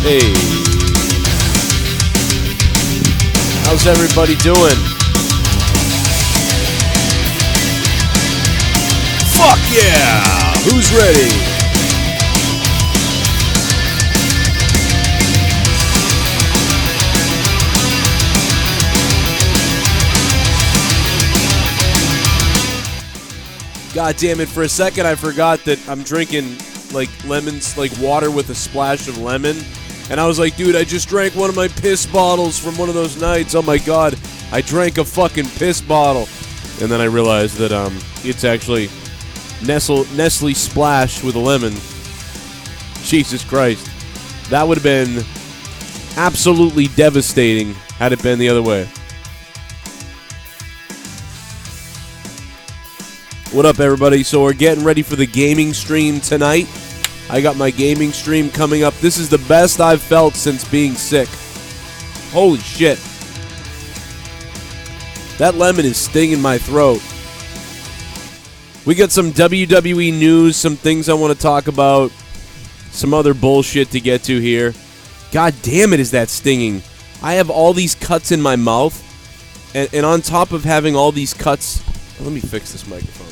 Hey. How's everybody doing? Fuck yeah! Who's ready? God damn it, for a second I forgot that I'm drinking like lemons, like water with a splash of lemon. And I was like, dude, I just drank one of my piss bottles from one of those nights. Oh my god, I drank a fucking piss bottle. And then I realized that it's actually Nestle Splash with a lemon. Jesus Christ. That would have been absolutely devastating had it been the other way. What up, everybody? So we're getting ready for the gaming stream tonight. I got my gaming stream coming up. This is the best I've felt since being sick. Holy shit. That lemon is stinging my throat. We got some WWE news, some things I want to talk about, some other bullshit to get to here. God damn it, is that stinging. I have all these cuts in my mouth, and on top of having all these cuts... Let me fix this microphone.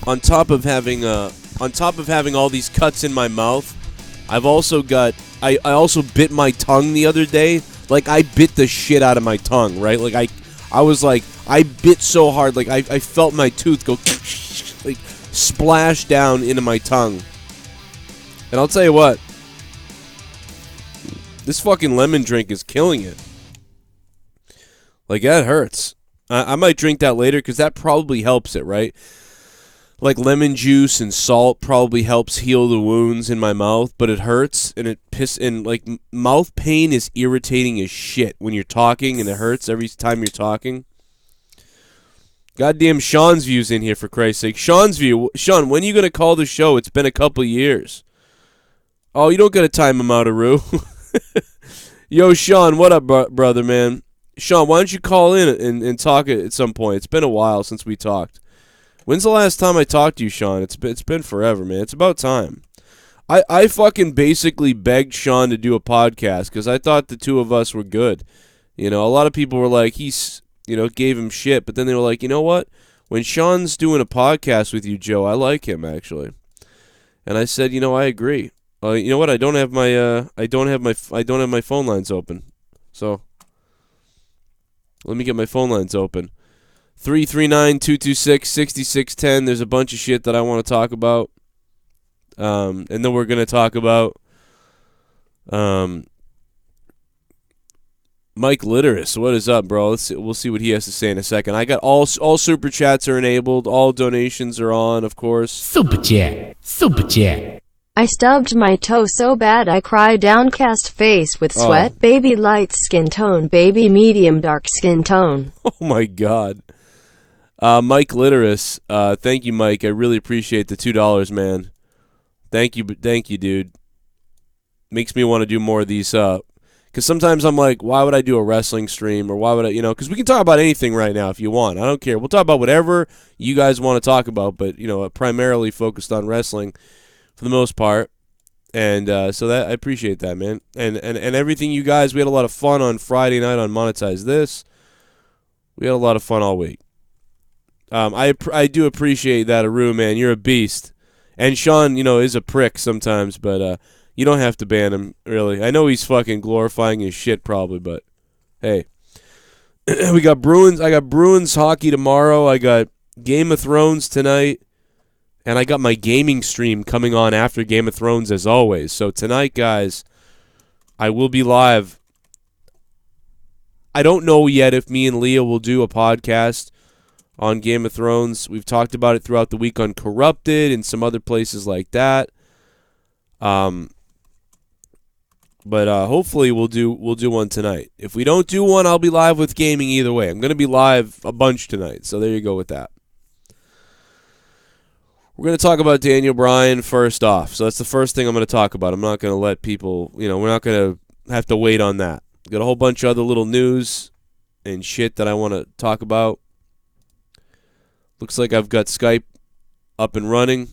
On top of having all these cuts in my mouth, I've also got... I also bit my tongue the other day. Like, I bit the shit out of my tongue, right? Like, I was like... I bit so hard, like, I felt my tooth go... like, splash down into my tongue. And I'll tell you what. This fucking lemon drink is killing it. Like, that hurts. I might drink that later, because that probably helps it, right? Like, lemon juice and salt probably helps heal the wounds in my mouth, but it hurts, and like, mouth pain is irritating as shit when you're talking, and it hurts every time you're talking. Goddamn Sean's View's in here, for Christ's sake. Sean's View, Sean, when are you going to call the show? It's been a couple years. Oh, you don't got to time him out, Aru. Yo, Sean, what up, brother, man? Sean, why don't you call in and talk at some point? It's been a while since we talked. When's the last time I talked to you, Sean? It's been forever, man. It's about time. I fucking basically begged Sean to do a podcast because I thought the two of us were good. You know, a lot of people were like, he's, you know, gave him shit. But then they were like, you know what? When Sean's doing a podcast with you, Joe, I like him, actually. And I said, you know, I agree. You know what? I don't have my phone lines open. So let me get my phone lines open. 339-226-6610. There's a bunch of shit that I want to talk about. And then we're going to talk about Mike Litteris. What is up, bro? We'll see what he has to say in a second. I got all super chats are enabled. All donations are on, of course. Super chat. Super chat. I stubbed my toe so bad I cried, downcast face with sweat. Oh. Baby light skin tone, baby medium dark skin tone. Oh my god. Mike Litteris, thank you, Mike. I really appreciate the $2, man. Thank you, dude. Makes me want to do more of these, because sometimes I'm like, why would I do a wrestling stream, or why would I, you know, because we can talk about anything right now if you want. I don't care. We'll talk about whatever you guys want to talk about, but, you know, primarily focused on wrestling for the most part. And so that I appreciate that, man. And everything you guys, we had a lot of fun on Friday night on Monetize This. We had a lot of fun all week. I do appreciate that, Aru, man. You're a beast. And Sean, you know, is a prick sometimes, but you don't have to ban him, really. I know he's fucking glorifying his shit probably, but hey. We got Bruins. I got Bruins hockey tomorrow. I got Game of Thrones tonight. And I got my gaming stream coming on after Game of Thrones, as always. So tonight, guys, I will be live. I don't know yet if me and Leah will do a podcast on Game of Thrones. We've talked about it throughout the week on Corrupted and some other places like that. But hopefully we'll do one tonight. If we don't do one, I'll be live with gaming either way. I'm going to be live a bunch tonight, so there you go with that. We're going to talk about Daniel Bryan first off. So that's the first thing I'm going to talk about. I'm not going to let people, you know, we're not going to have to wait on that. Got a whole bunch of other little news and shit that I want to talk about. Looks like I've got Skype up and running.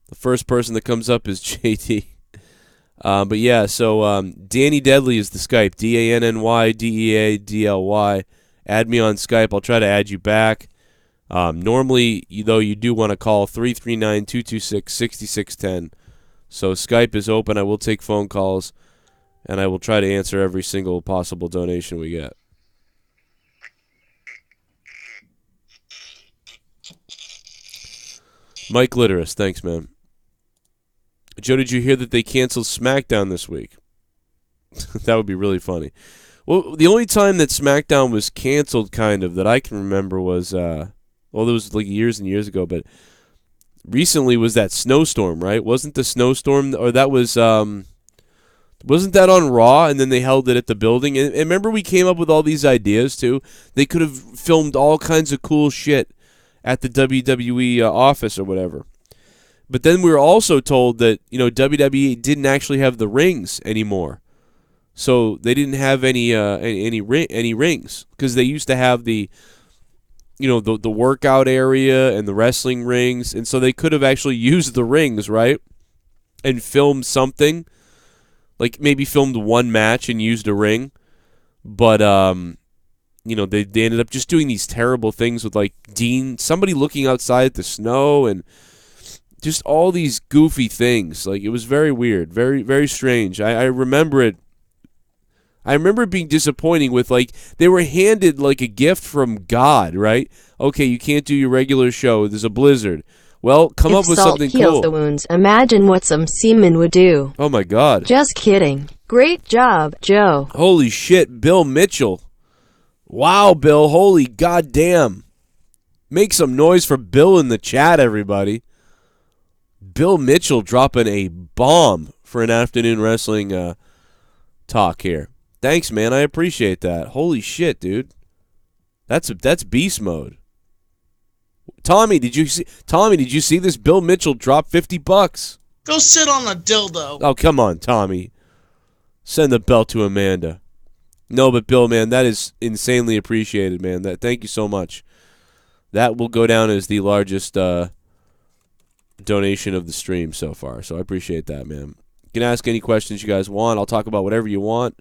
The first person that comes up is JD. But yeah, so Danny Deadly is the Skype. DANNYDEADLY. Add me on Skype. I'll try to add you back. Normally, though, you do want to call 339-226-6610. So Skype is open. I will take phone calls, and I will try to answer every single possible donation we get. Mike Litteris, thanks, man. Joe, did you hear that they canceled SmackDown this week? That would be really funny. Well, the only time that SmackDown was canceled, kind of, that I can remember was, well, it was like years and years ago, but recently was that snowstorm, right? Wasn't the snowstorm, or that was, wasn't that on Raw, and then they held it at the building? And remember we came up with all these ideas, too? They could have filmed all kinds of cool shit at the WWE office or whatever. But then we were also told that, WWE didn't actually have the rings anymore. So they didn't have any rings, because they used to have the workout area and the wrestling rings, and so they could have actually used the rings, right? And filmed something, like maybe filmed one match and used a ring, but they ended up just doing these terrible things with like somebody looking outside at the snow and just all these goofy things. Like, it was very weird, very, very strange. I remember it. I remember it being disappointing with, like, they were handed, like, a gift from God, right? Okay, you can't do your regular show. There's a blizzard. Well, come up with something cool. If salt heals the wounds, imagine what some semen would do. Oh, my God. Just kidding. Great job, Joe. Holy shit, Bill Mitchell. Wow, Bill. Holy goddamn. Make some noise for Bill in the chat, everybody. Bill Mitchell dropping a bomb for an afternoon wrestling talk here. Thanks, man. I appreciate that. Holy shit, dude. That's beast mode. Tommy, did you see this? Bill Mitchell dropped $50. Go sit on a dildo. Oh, come on, Tommy. Send the belt to Amanda. No, but Bill, man, that is insanely appreciated, man. Thank you so much. That will go down as the largest donation of the stream so far. So I appreciate that, man. You can ask any questions you guys want. I'll talk about whatever you want.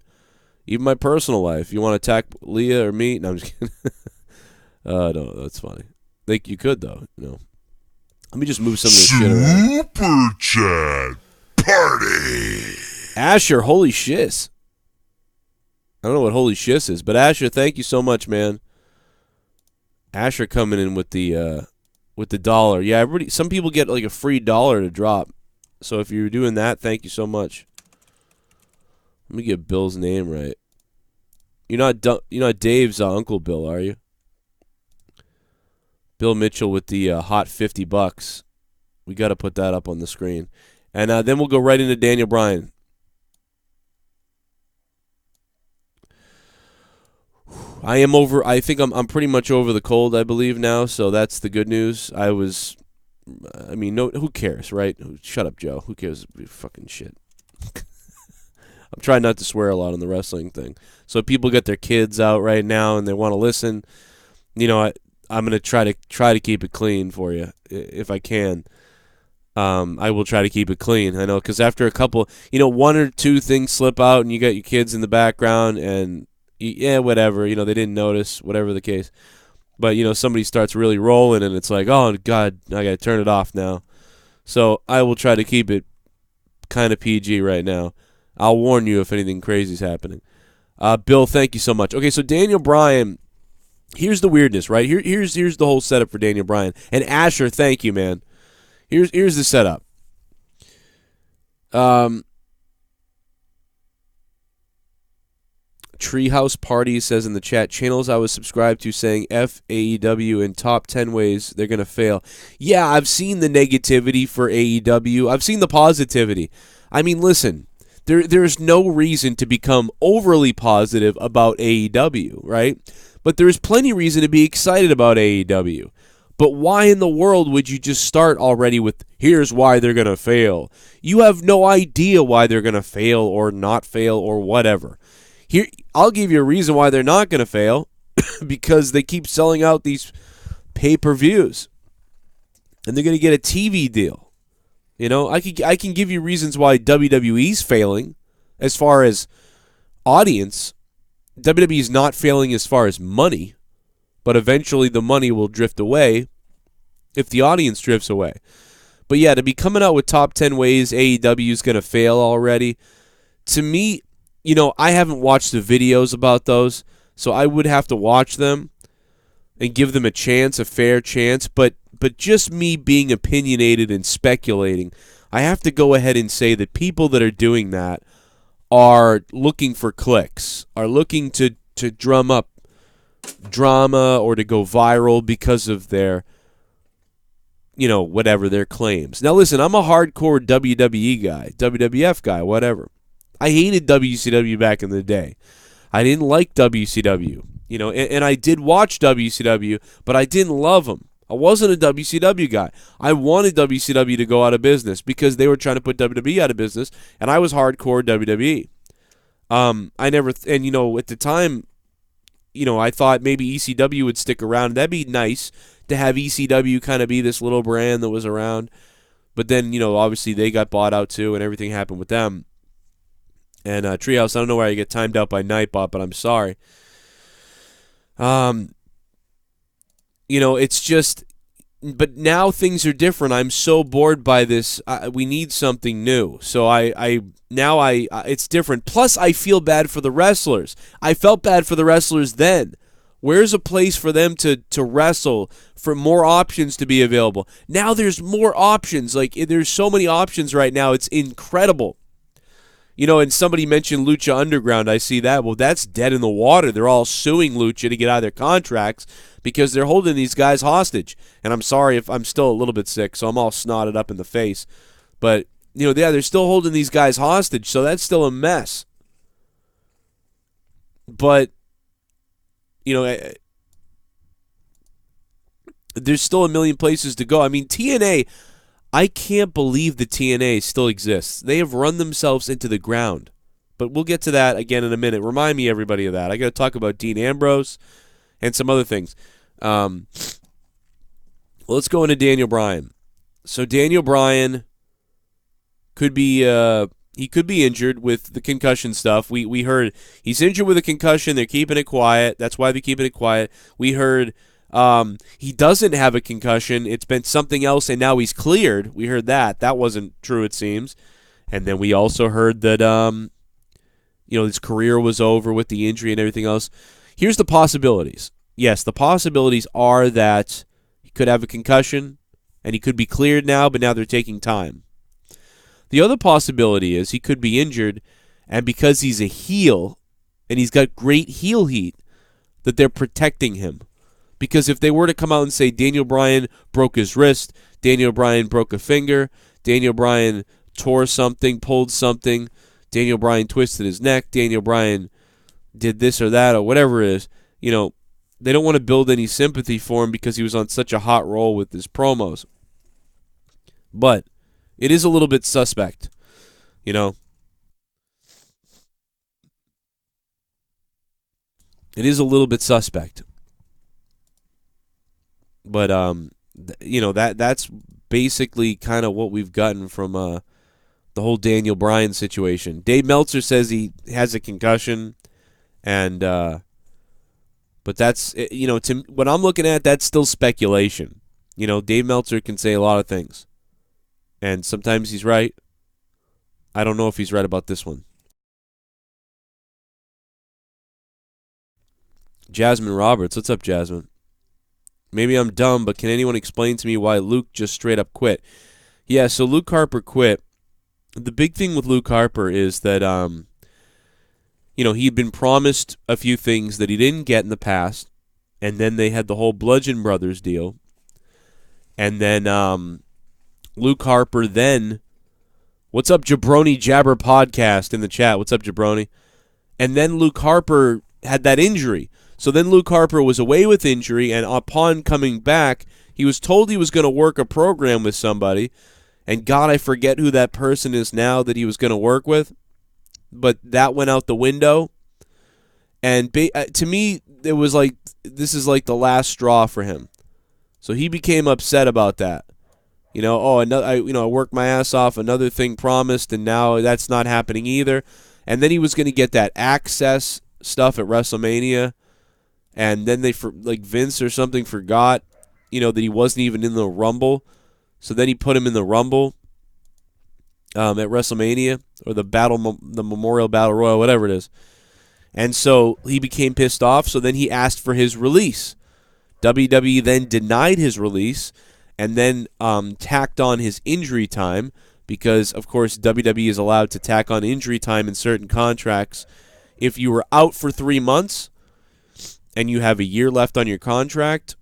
Even my personal life. You want to attack Leah or me? No, I'm just kidding. No, that's funny. Think you could, though. Let me just move some of this shit around. Super Chat Party. Asher, holy shiz. I don't know what holy shiz is, but Asher, thank you so much, man. Asher coming in with the dollar. Yeah, some people get like a free $1 to drop. So if you're doing that, thank you so much. Let me get Bill's name right. You're not Dave's Uncle Bill, are you? Bill Mitchell with the hot $50. We got to put that up on the screen. And then we'll go right into Daniel Bryan. I think I'm pretty much over the cold, I believe, now, so that's the good news. Who cares, right? Shut up, Joe. Who cares? Fucking shit. I'm trying not to swear a lot on the wrestling thing. So people get their kids out right now and they want to listen. I'm going to try to keep it clean for you if I can. I will try to keep it clean. I know, because after a couple, one or two things slip out and you got your kids in the background and, yeah, whatever, they didn't notice, whatever the case. But, somebody starts really rolling and it's like, oh, God, I got to turn it off now. So I will try to keep it kind of PG right now. I'll warn you if anything crazy is happening. Bill, thank you so much. Okay, so Daniel Bryan, here's the weirdness, right? Here's the whole setup for Daniel Bryan. And Asher, thank you, man. Here's the setup. Treehouse Party says in the chat, channels I was subscribed to saying F AEW in top 10 ways they're going to fail. Yeah, I've seen the negativity for AEW. I've seen the positivity. I mean, listen, there's no reason to become overly positive about AEW, right? But there's plenty reason to be excited about AEW. But why in the world would you just start already with, here's why they're going to fail? You have no idea why they're going to fail or not fail or whatever. Here, I'll give you a reason why they're not going to fail, because they keep selling out these pay-per-views. And they're going to get a TV deal. You know, I can give you reasons why WWE's failing as far as audience. WWE is not failing as far as money, but eventually the money will drift away if the audience drifts away. But yeah, to be coming out with top 10 ways AEW is going to fail already, to me, you know, I haven't watched the videos about those, so I would have to watch them and give them a chance, a fair chance. But just me being opinionated and speculating, I have to go ahead and say that people that are doing that are looking for clicks, are looking to drum up drama or to go viral because of their, you know, whatever their claims. Now listen, I'm a hardcore WWE guy, WWF guy, whatever. I hated WCW back in the day. I didn't like WCW, you know, and I did watch WCW, but I didn't love them. I wasn't a WCW guy. I wanted WCW to go out of business because they were trying to put WWE out of business, and I was hardcore WWE. And you know, at the time, you know, I thought maybe ECW would stick around. That'd be nice to have ECW kind of be this little brand that was around. But then, you know, obviously they got bought out too, and everything happened with them. And Treehouse, I don't know why you get timed out by Nightbot, but I'm sorry. You know, it's just, but now things are different. I'm so bored by this. We need something new. So it's different. Plus, I feel bad for the wrestlers. I felt bad for the wrestlers then. Where's a place for them to wrestle, for more options to be available? Now there's more options. Like, there's so many options right now. It's incredible. You know, and somebody mentioned Lucha Underground. I see that. Well, that's dead in the water. They're all suing Lucha to get out of their contracts because they're holding these guys hostage. And I'm sorry if I'm still a little bit sick, so I'm all snotted up in the face. But, you know, yeah, they're still holding these guys hostage, so that's still a mess. But, you know, there's still a million places to go. I mean, TNA, I can't believe the TNA still exists. They have run themselves into the ground. But we'll get to that again in a minute. Remind me, everybody, of that. I got to talk about Dean Ambrose and some other things. Let's go into Daniel Bryan. So Daniel Bryan could be he could be injured with the concussion stuff. We heard he's injured with a concussion. They're keeping it quiet. That's why they're keeping it quiet. We heard he doesn't have a concussion. It's been something else, and now he's cleared. We heard that. That wasn't true, it seems. And then we also heard that you know, his career was over with the injury and everything else. Here's the possibilities. Yes, the possibilities are that he could have a concussion, and he could be cleared now, but now they're taking time. The other possibility is he could be injured, and because he's a heel, and he's got great heel heat, that they're protecting him. Because if they were to come out and say Daniel Bryan broke his wrist, Daniel Bryan broke a finger, Daniel Bryan tore something, pulled something, Daniel Bryan twisted his neck, Daniel Bryan did this or that or whatever it is, you know, they don't want to build any sympathy for him because he was on such a hot roll with his promos. But it is a little bit suspect, you know. It is a little bit suspect. But you know, that's basically kind of what we've gotten from the whole Daniel Bryan situation. Dave Meltzer says he has a concussion, and but that's, you know, to what I'm looking at, that's still speculation. You know, Dave Meltzer can say a lot of things, and sometimes he's right. I don't know if he's right about this one. Jasmine Roberts, what's up, Jasmine? Maybe I'm dumb, but can anyone explain to me why Luke just straight up quit? Yeah, so Luke Harper quit. The big thing with Luke Harper is that, you know, he'd been promised a few things that he didn't get in the past, and then they had the whole Bludgeon Brothers deal. And then Luke Harper then, what's up, Jabroni Jabber Podcast in the chat? What's up, Jabroni? And then Luke Harper had that injury. So then Luke Harper was away with injury, and upon coming back, he was told he was going to work a program with somebody, and God, I forget who that person is now that he was going to work with, but that went out the window. And to me, it was like, this is like the last straw for him. So he became upset about that. I worked my ass off, another thing promised, and now that's not happening either. And then he was going to get that access stuff at WrestleMania, and then Vince or something forgot, that he wasn't even in the Rumble. So then he put him in the Rumble at WrestleMania, or the Memorial Battle Royal, whatever it is. And so he became pissed off, so then he asked for his release. WWE then denied his release, and then tacked on his injury time, because, of course, WWE is allowed to tack on injury time in certain contracts. If you were out for 3 months and you have a year left on your contract,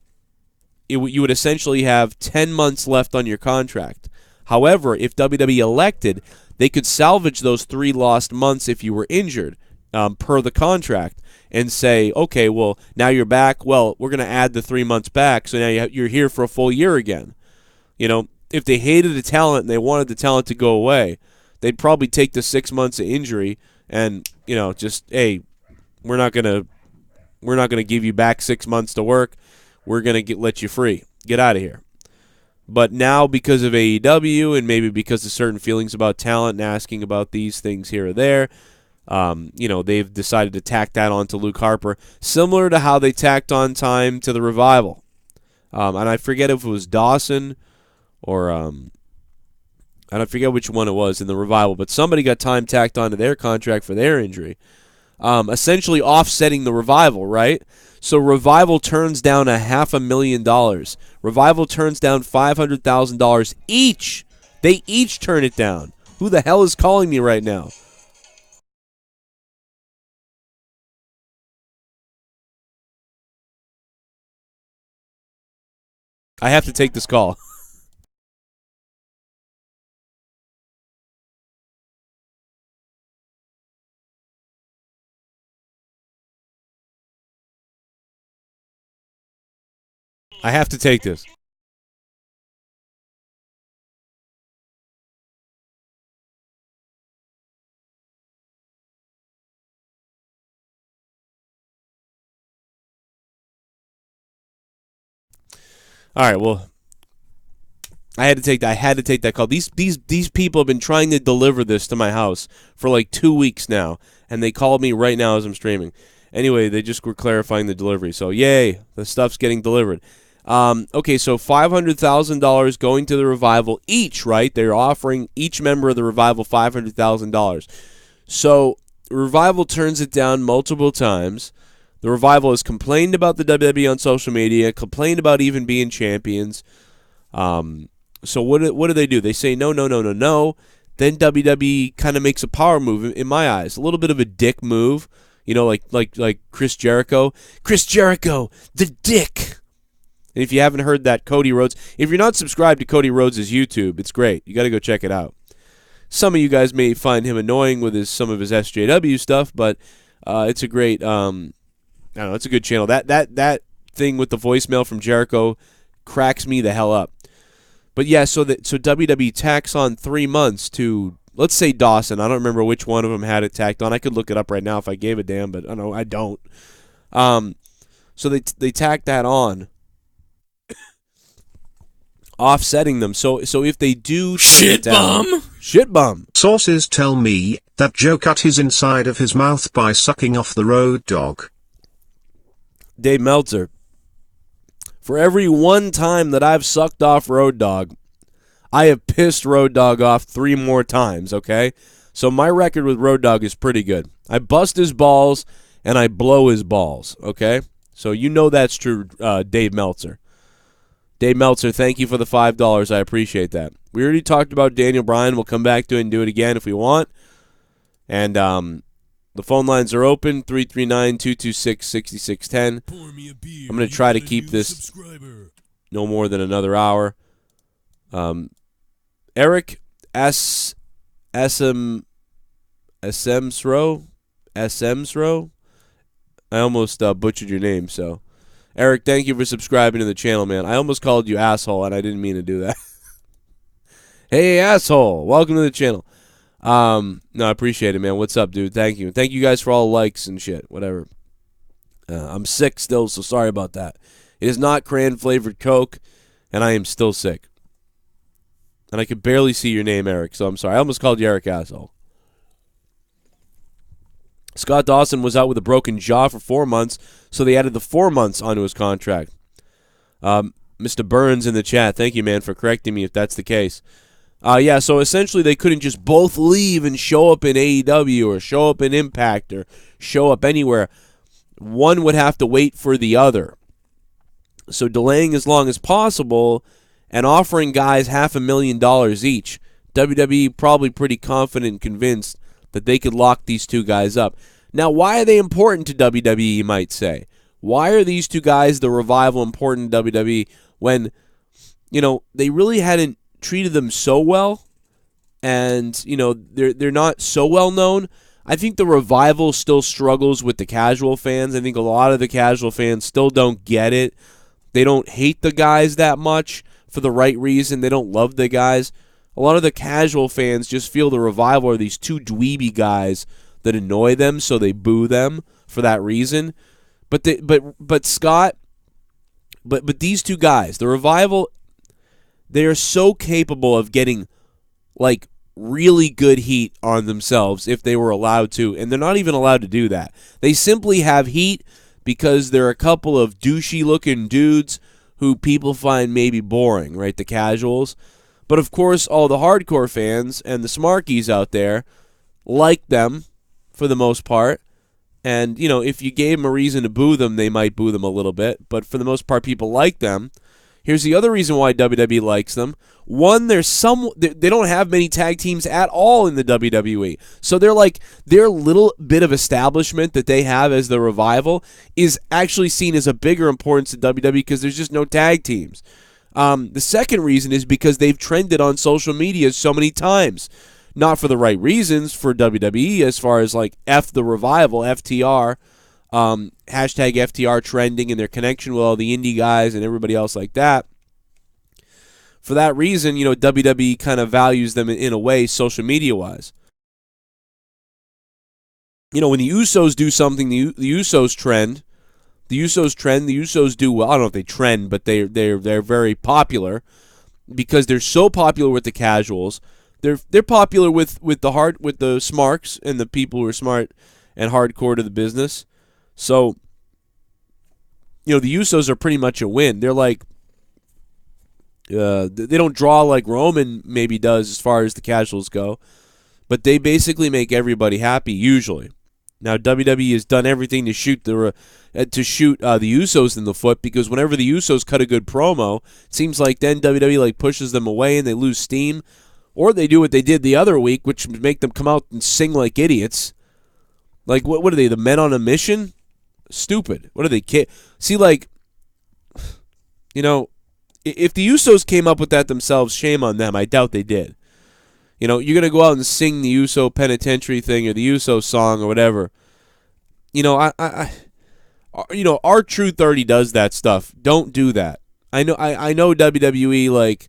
you would essentially have 10 months left on your contract. However, if WWE elected, they could salvage those 3 lost months if you were injured, per the contract, and say, okay, well, now you're back. Well, we're going to add the 3 months back, so now you're here for a full year again. If they hated the talent and they wanted the talent to go away, they'd probably take the 6 months of injury and, just, hey, we're not gonna give you back 6 months to work. We're gonna let you free. Get out of here. But now, because of AEW and maybe because of certain feelings about talent and asking about these things here or there, they've decided to tack that on to Luke Harper, similar to how they tacked on time to the Revival. And I forget if it was Dawson or and I forget which one it was in the Revival, but somebody got time tacked onto their contract for their injury, essentially offsetting the Revival, right? So Revival turns down $500,000. Revival turns down $500,000 each. They each turn it down. Who the hell is calling me right now? I have to take this call. I have to take this. All right, well, I had to take that call. These people have been trying to deliver this to my house for like 2 weeks now, and they called me right now as I'm streaming. Anyway, they just were clarifying the delivery. So, yay, the stuff's getting delivered. Okay, so $500,000 going to the Revival each, right? They're offering each member of the Revival $500,000. So, Revival turns it down multiple times. The Revival has complained about the WWE on social media, complained about even being champions. So what do they do? They say no. Then WWE kind of makes a power move in my eyes, a little bit of a dick move, like Chris Jericho. Chris Jericho, the dick. And if you haven't heard that, Cody Rhodes, if you're not subscribed to Cody Rhodes' YouTube, it's great. You got to go check it out. Some of you guys may find him annoying with some of his SJW stuff, but it's a great, I don't know, it's a good channel. That thing with the voicemail from Jericho cracks me the hell up. But yeah, so WWE tacks on 3 months to, let's say, Dawson. I don't remember which one of them had it tacked on. I could look it up right now if I gave a damn, but I don't. So they tack that on, offsetting them. So if they do Shit bum. Shit bum. Sources tell me that Joe cut his inside of his mouth by sucking off the Road Dogg. Dave Meltzer. For every one time that I've sucked off Road Dogg, I have pissed Road Dogg off 3 more times, okay? So my record with Road Dogg is pretty good. I bust his balls, and I blow his balls, okay? So you know that's true, Dave Meltzer. Dave Meltzer, thank you for the $5. I appreciate that. We already talked about Daniel Bryan. We'll come back to it and do it again if we want. And the phone lines are open, 339-226-6610. I'm going to try to keep this no more than another hour. Eric Smsro? I almost butchered your name, so. Eric, thank you for subscribing to the channel, man. I almost called you asshole, and I didn't mean to do that. Hey, asshole. Welcome to the channel. No, I appreciate it, man. What's up, dude? Thank you. Thank you guys for all the likes and shit. Whatever. I'm sick still, so sorry about that. It is not crayon-flavored Coke, and I am still sick. And I could barely see your name, Eric, so I'm sorry. I almost called you Eric asshole. Scott Dawson was out with a broken jaw for 4 months, so they added the 4 months onto his contract. Mr. Burns in the chat, thank you, man, for correcting me if that's the case. Yeah, so essentially they couldn't just both leave and show up in AEW or show up in Impact or show up anywhere. One would have to wait for the other. So delaying as long as possible and offering guys $500,000 each, WWE probably pretty confident and convinced that they could lock these two guys up. Now, why are they important to WWE, you might say? Why are these two guys, the Revival, important to WWE when, they really hadn't treated them so well and, they're not so well known? I think the Revival still struggles with the casual fans. I think a lot of the casual fans still don't get it. They don't hate the guys that much for the right reason. They don't love the guys. A lot of the casual fans just feel the Revival are these two dweeby guys that annoy them, so they boo them for that reason. But Scott, but these two guys, the Revival, they are so capable of getting like really good heat on themselves if they were allowed to, and they're not even allowed to do that. They simply have heat because they're a couple of douchey-looking dudes who people find maybe boring, right? The casuals. But, of course, all the hardcore fans and the smarkies out there like them for the most part. And, if you gave them a reason to boo them, they might boo them a little bit. But for the most part, people like them. Here's the other reason why WWE likes them. One, they don't have many tag teams at all in the WWE. So their little bit of establishment that they have as the Revival is actually seen as a bigger importance to WWE because there's just no tag teams. The second reason is because they've trended on social media so many times. Not for the right reasons for WWE as far as like F the Revival, FTR, hashtag FTR trending and their connection with all the indie guys and everybody else like that. For that reason, WWE kind of values them in a way social media-wise. When the Usos do something, the Usos trend. The Usos do well. I don't know if they trend, but they're very popular because they're so popular with the casuals. They're popular with the smarks and the people who are smart and hardcore to the business. So, the Usos are pretty much a win. They're like, they don't draw like Roman maybe does as far as the casuals go, but they basically make everybody happy usually. Now WWE has done everything to shoot the Usos in the foot because whenever the Usos cut a good promo, it seems like then WWE like pushes them away and they lose steam, or they do what they did the other week, which make them come out and sing like idiots. Like what are they? The Men on a Mission? Stupid. What are they? See, like, if the Usos came up with that themselves, shame on them. I doubt they did. You're going to go out and sing the Uso Penitentiary thing or the Uso song or whatever. R-Truth already does that stuff. Don't do that. I know WWE, like,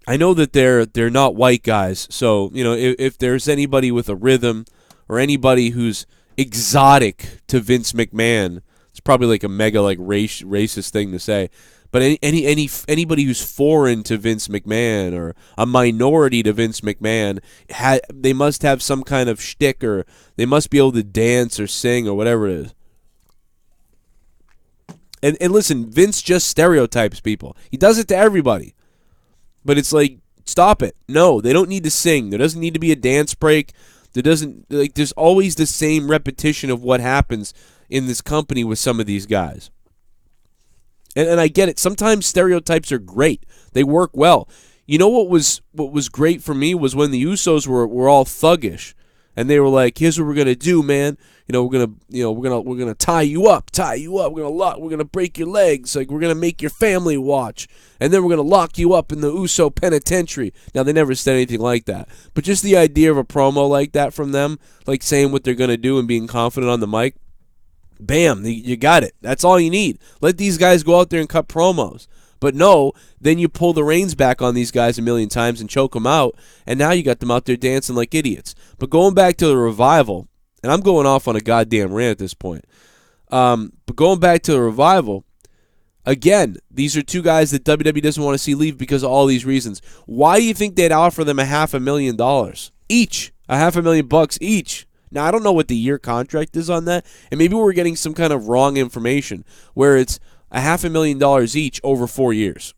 I know that they're not white guys. So, if there's anybody with a rhythm or anybody who's exotic to Vince McMahon, it's probably like a mega like racist thing to say. But anybody who's foreign to Vince McMahon or a minority to Vince McMahon, they must have some kind of shtick or they must be able to dance or sing or whatever it is. And listen, Vince just stereotypes people. He does it to everybody. But it's like, stop it. No, they don't need to sing. There doesn't need to be a dance break. There's always the same repetition of what happens in this company with some of these guys. And I get it. Sometimes stereotypes are great. They work well. What was great for me was when the Usos were all thuggish, and they were like, "Here's what we're gonna do, man. We're gonna tie you up. We're gonna break your legs. Like we're gonna make your family watch, and then we're gonna lock you up in the Uso Penitentiary." Now they never said anything like that, but just the idea of a promo like that from them, like saying what they're gonna do and being confident on the mic. Bam, you got it. That's all you need. Let these guys go out there and cut promos. But no, then you pull the reins back on these guys a million times and choke them out, and now you got them out there dancing like idiots. But going back to the Revival, and I'm going off on a goddamn rant at this point, but going back to the Revival, Again, these are two guys that WWE doesn't want to see leave because of all these reasons. Why do you think they'd offer them $500,000 each? $500,000 each. Now, I don't know what the year contract is on that, and maybe we're getting some kind of wrong information where it's $500,000 each over 4 years.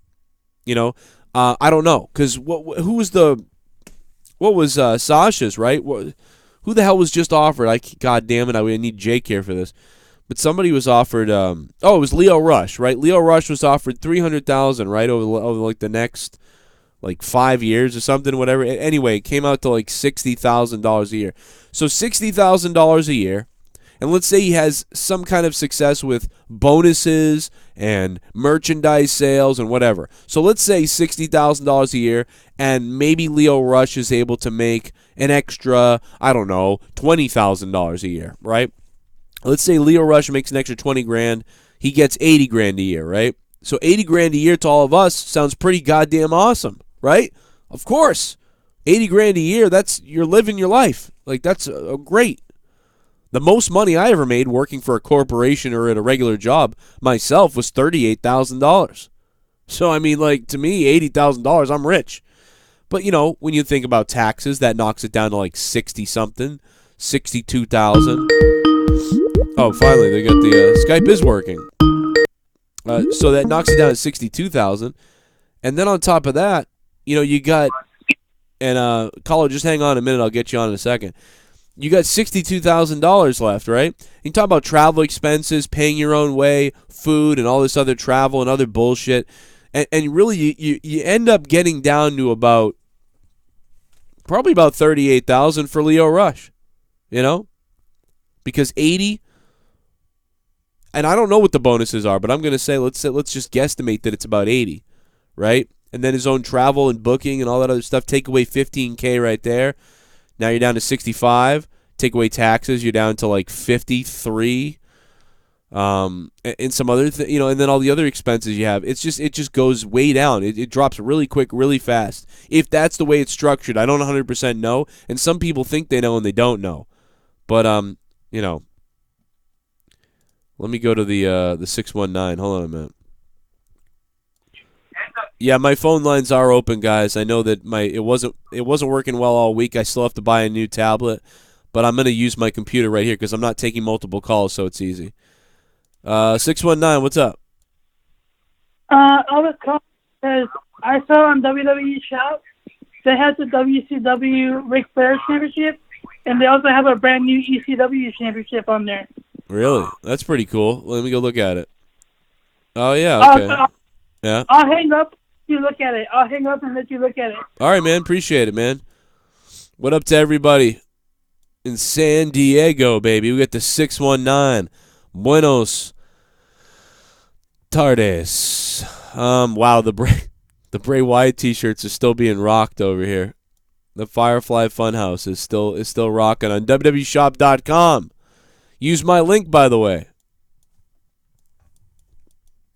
You know, I don't know, because what was Sasha's, right? Who the hell was just offered? God damn it, I need Jake here for this. But somebody was offered. It was Leo Rush, right? Leo Rush was offered $300,000, right, over like the next 5 years or something, whatever. Anyway, it came out to like $60,000 a year. So $60,000 a year, and let's say he has some kind of success with bonuses and merchandise sales and whatever. So let's say $60,000 a year, and maybe Leo Rush is able to make an extra, I don't know, $20,000 a year, right? Let's say Leo Rush makes an extra $20,000. He gets $80,000 a year, right? So $80,000 a year to all of us sounds pretty goddamn awesome, right? Of course, $80,000 a year. You're living your life. That's great. The most money I ever made working for a corporation or at a regular job myself was $38,000. So I mean, to me, $80,000, I'm rich. But when you think about taxes, that knocks it down to 60 something, 62,000. Oh, finally, they got the Skype is working. So that knocks it down to 62,000. And then on top of that, you got, and caller, just hang on a minute, I'll get you on in a second. You got $62,000 left, right? You talk about travel expenses, paying your own way, food, and all this other travel and other bullshit. And really, you end up getting down to probably about $38,000 for Leo Rush, because 80. And I don't know what the bonuses are, but I'm going to say let's just guesstimate that it's about 80, right? And then his own travel and booking and all that other stuff, take away $15,000 right there. Now you're down to 65. Take away taxes, you're down to 53. And some other and then all the other expenses you have. It just goes way down. It drops really quick, really fast. If that's the way it's structured, I don't 100% know, and some people think they know and they don't know. But let me go to the 619. Hold on a minute. Yeah, my phone lines are open, guys. I know that it wasn't working well all week. I still have to buy a new tablet, but I'm going to use my computer right here because I'm not taking multiple calls, so it's easy. 619, what's up? I was calling because I saw on WWE Shout they had the WCW Ric Flair Championship, and they also have a brand new ECW Championship on there. Really? That's pretty cool. Let me go look at it. Oh, yeah, okay. Yeah. I'll hang up. You look at it. I'll hang up and let you look at it. All right, man. Appreciate it, man. What up to everybody in San Diego, baby? We got the 619. Buenos tardes. Wow, the Bray Wyatt t-shirts are still being rocked over here. The Firefly Funhouse is still rocking on WWEshop.com. Use my link, by the way.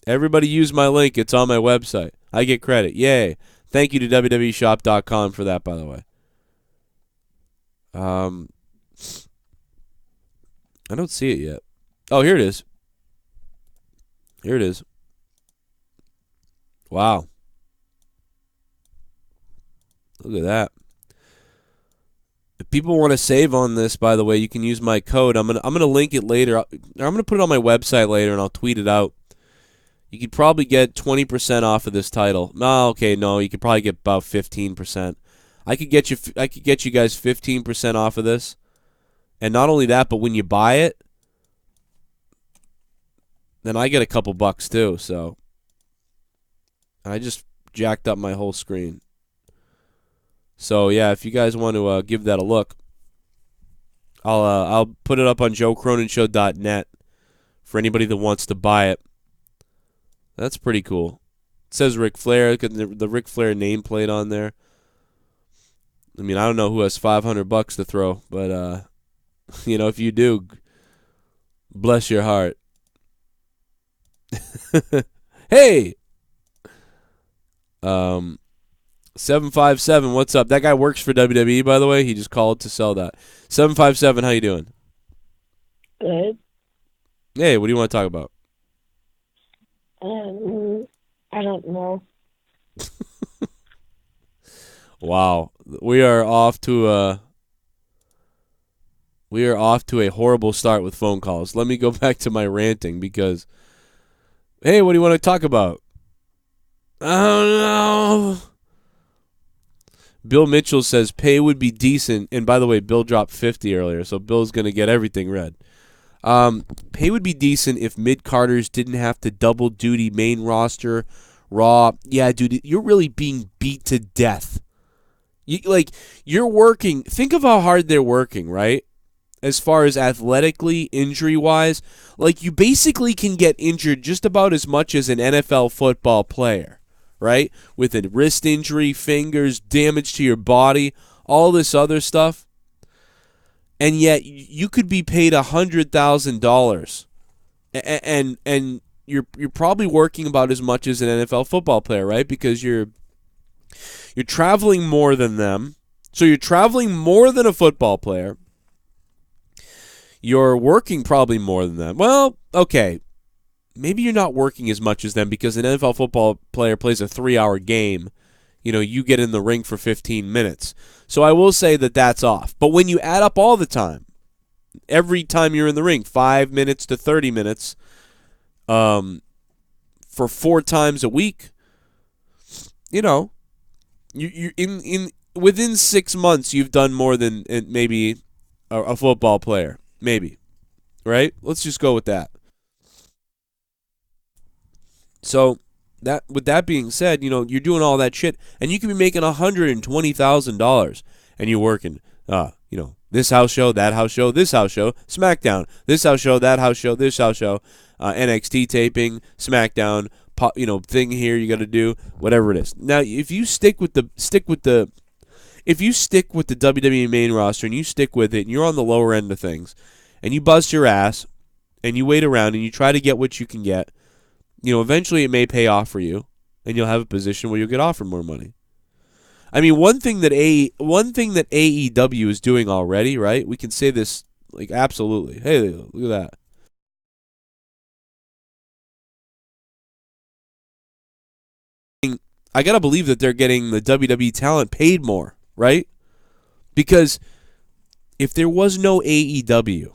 Everybody use my link. It's on my website. I get credit. Yay. Thank you to WWEshop.com for that, by the way. I don't see it yet. Oh, here it is. Here it is. Wow. Look at that. If people want to save on this, by the way, you can use my code. I'm gonna link it later. I'm gonna put it on my website later, and I'll tweet it out. You could probably get 20% off of this title. No, okay, no, you could probably get about 15%. I could get you guys 15% off of this, and not only that, but when you buy it, then I get a couple bucks too. So I just jacked up my whole screen. So yeah, if you guys want to give that a look, I'll put it up on JoeCronenShow.net for anybody that wants to buy it. That's pretty cool. It says Ric Flair, the Ric Flair nameplate on there. I mean, I don't know who has $500 to throw, but if you do, bless your heart. Hey, 757, what's up? That guy works for WWE, by the way. He just called to sell that. 757, how you doing? Good. Hey, what do you want to talk about? I don't know. Wow, we are off to a horrible start with phone calls. Let me go back to my ranting because, hey, what do you want to talk about? I don't know. Bill Mitchell says pay would be decent, and by the way, Bill dropped 50 earlier, so Bill's gonna get everything read. Pay would be decent if mid-carders didn't have to double duty main roster, Raw. Yeah, dude, you're really being beat to death. You're working. Think of how hard they're working, right? As far as athletically, injury-wise, you basically can get injured just about as much as an NFL football player, right? With a wrist injury, fingers, damage to your body, all this other stuff. And yet you could be paid $100,000, and you're probably working about as much as an NFL football player, right? Because you're traveling more than them, so you're traveling more than a football player. You're working probably more than them. Well, okay, maybe you're not working as much as them because an NFL football player plays a 3-hour game. You get in the ring for 15 minutes. So I will say that that's off. But when you add up all the time, every time you're in the ring, 5 minutes to 30 minutes, for 4 times a week, you in within 6 months you've done more than maybe a football player, maybe, right? Let's just go with that. So with that being said, you're doing all that shit, and you could be making $120,000, and you're working, this house show, that house show, this house show, SmackDown, this house show, that house show, this house show, NXT taping, SmackDown, thing here you got to do, whatever it is. Now, if you stick with the WWE main roster and you stick with it, and you're on the lower end of things, and you bust your ass, and you wait around and you try to get what you can get. Eventually it may pay off for you, and you'll have a position where you'll get offered more money. I mean, one thing that AEW is doing already, right? We can say this absolutely. Hey, look at that. I gotta believe that they're getting the WWE talent paid more, right? Because if there was no AEW,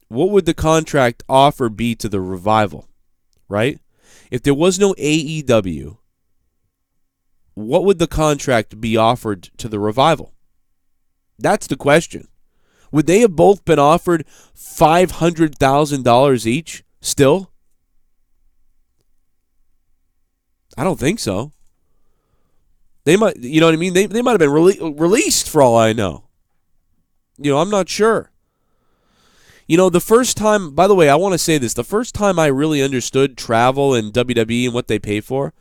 what would the contract offer be to the Revival? Right? If there was no AEW, what would the contract be offered to the Revival? That's the question. Would they have both been offered $500,000 each still? I don't think so. They might, you know what I mean? They might have been released for all I know. I'm not sure. The first time, by the way, I want to say this, the first time I really understood travel and WWE and what they pay for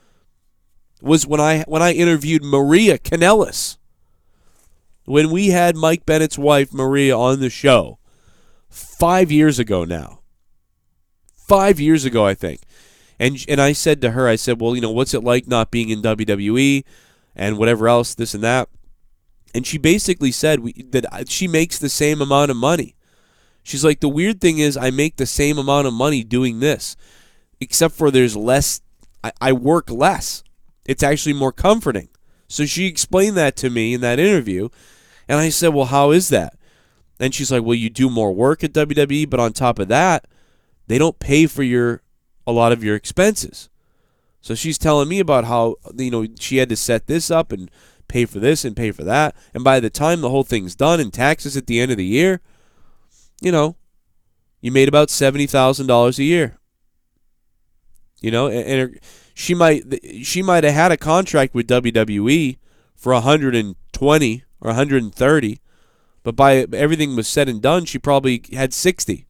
was when I interviewed Maria Kanellis. When we had Mike Bennett's wife, Maria, on the show 5 years ago now. 5 years ago, I think. And I said to her, well, what's it like not being in WWE and whatever else, this and that. And she basically said that she makes the same amount of money. She's like, the weird thing is I make the same amount of money doing this, except for there's less, I work less. It's actually more comforting. So she explained that to me in that interview, and I said, well, how is that? And she's like, well, you do more work at WWE, but on top of that, they don't pay for a lot of your expenses. So she's telling me about how, she had to set this up and pay for this and pay for that, and by the time the whole thing's done and taxes at the end of the year, you made about $70,000 a year. And she might have had a contract with WWE for 120 or 130, but by everything was said and done, she probably had 60.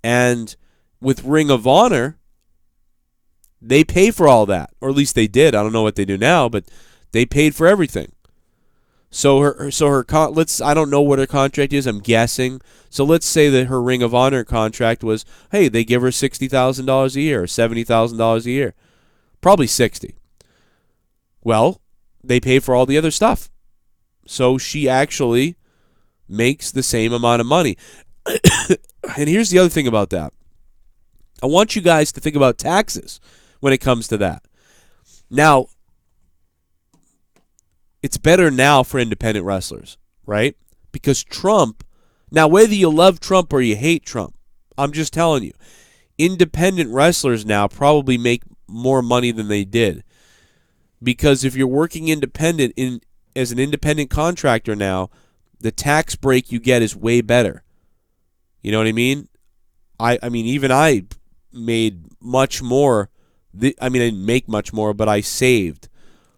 And with Ring of Honor, they pay for all that, or at least they did. I don't know what they do now, but they paid for everything. So I don't know what her contract is. I'm guessing. So let's say that her Ring of Honor contract was, hey, they give her $60,000 a year or $70,000 a year, probably 60. Well, they pay for all the other stuff, so she actually makes the same amount of money. And here's the other thing about that. I want you guys to think about taxes when it comes to that. Now, it's better now for independent wrestlers, right? Because Trump, now whether you love Trump or you hate Trump, I'm just telling you, independent wrestlers now probably make more money than they did. Because if you're working independent as an independent contractor now, the tax break you get is way better. You know what I mean? I mean, even I made much more. I didn't make much more, but I saved.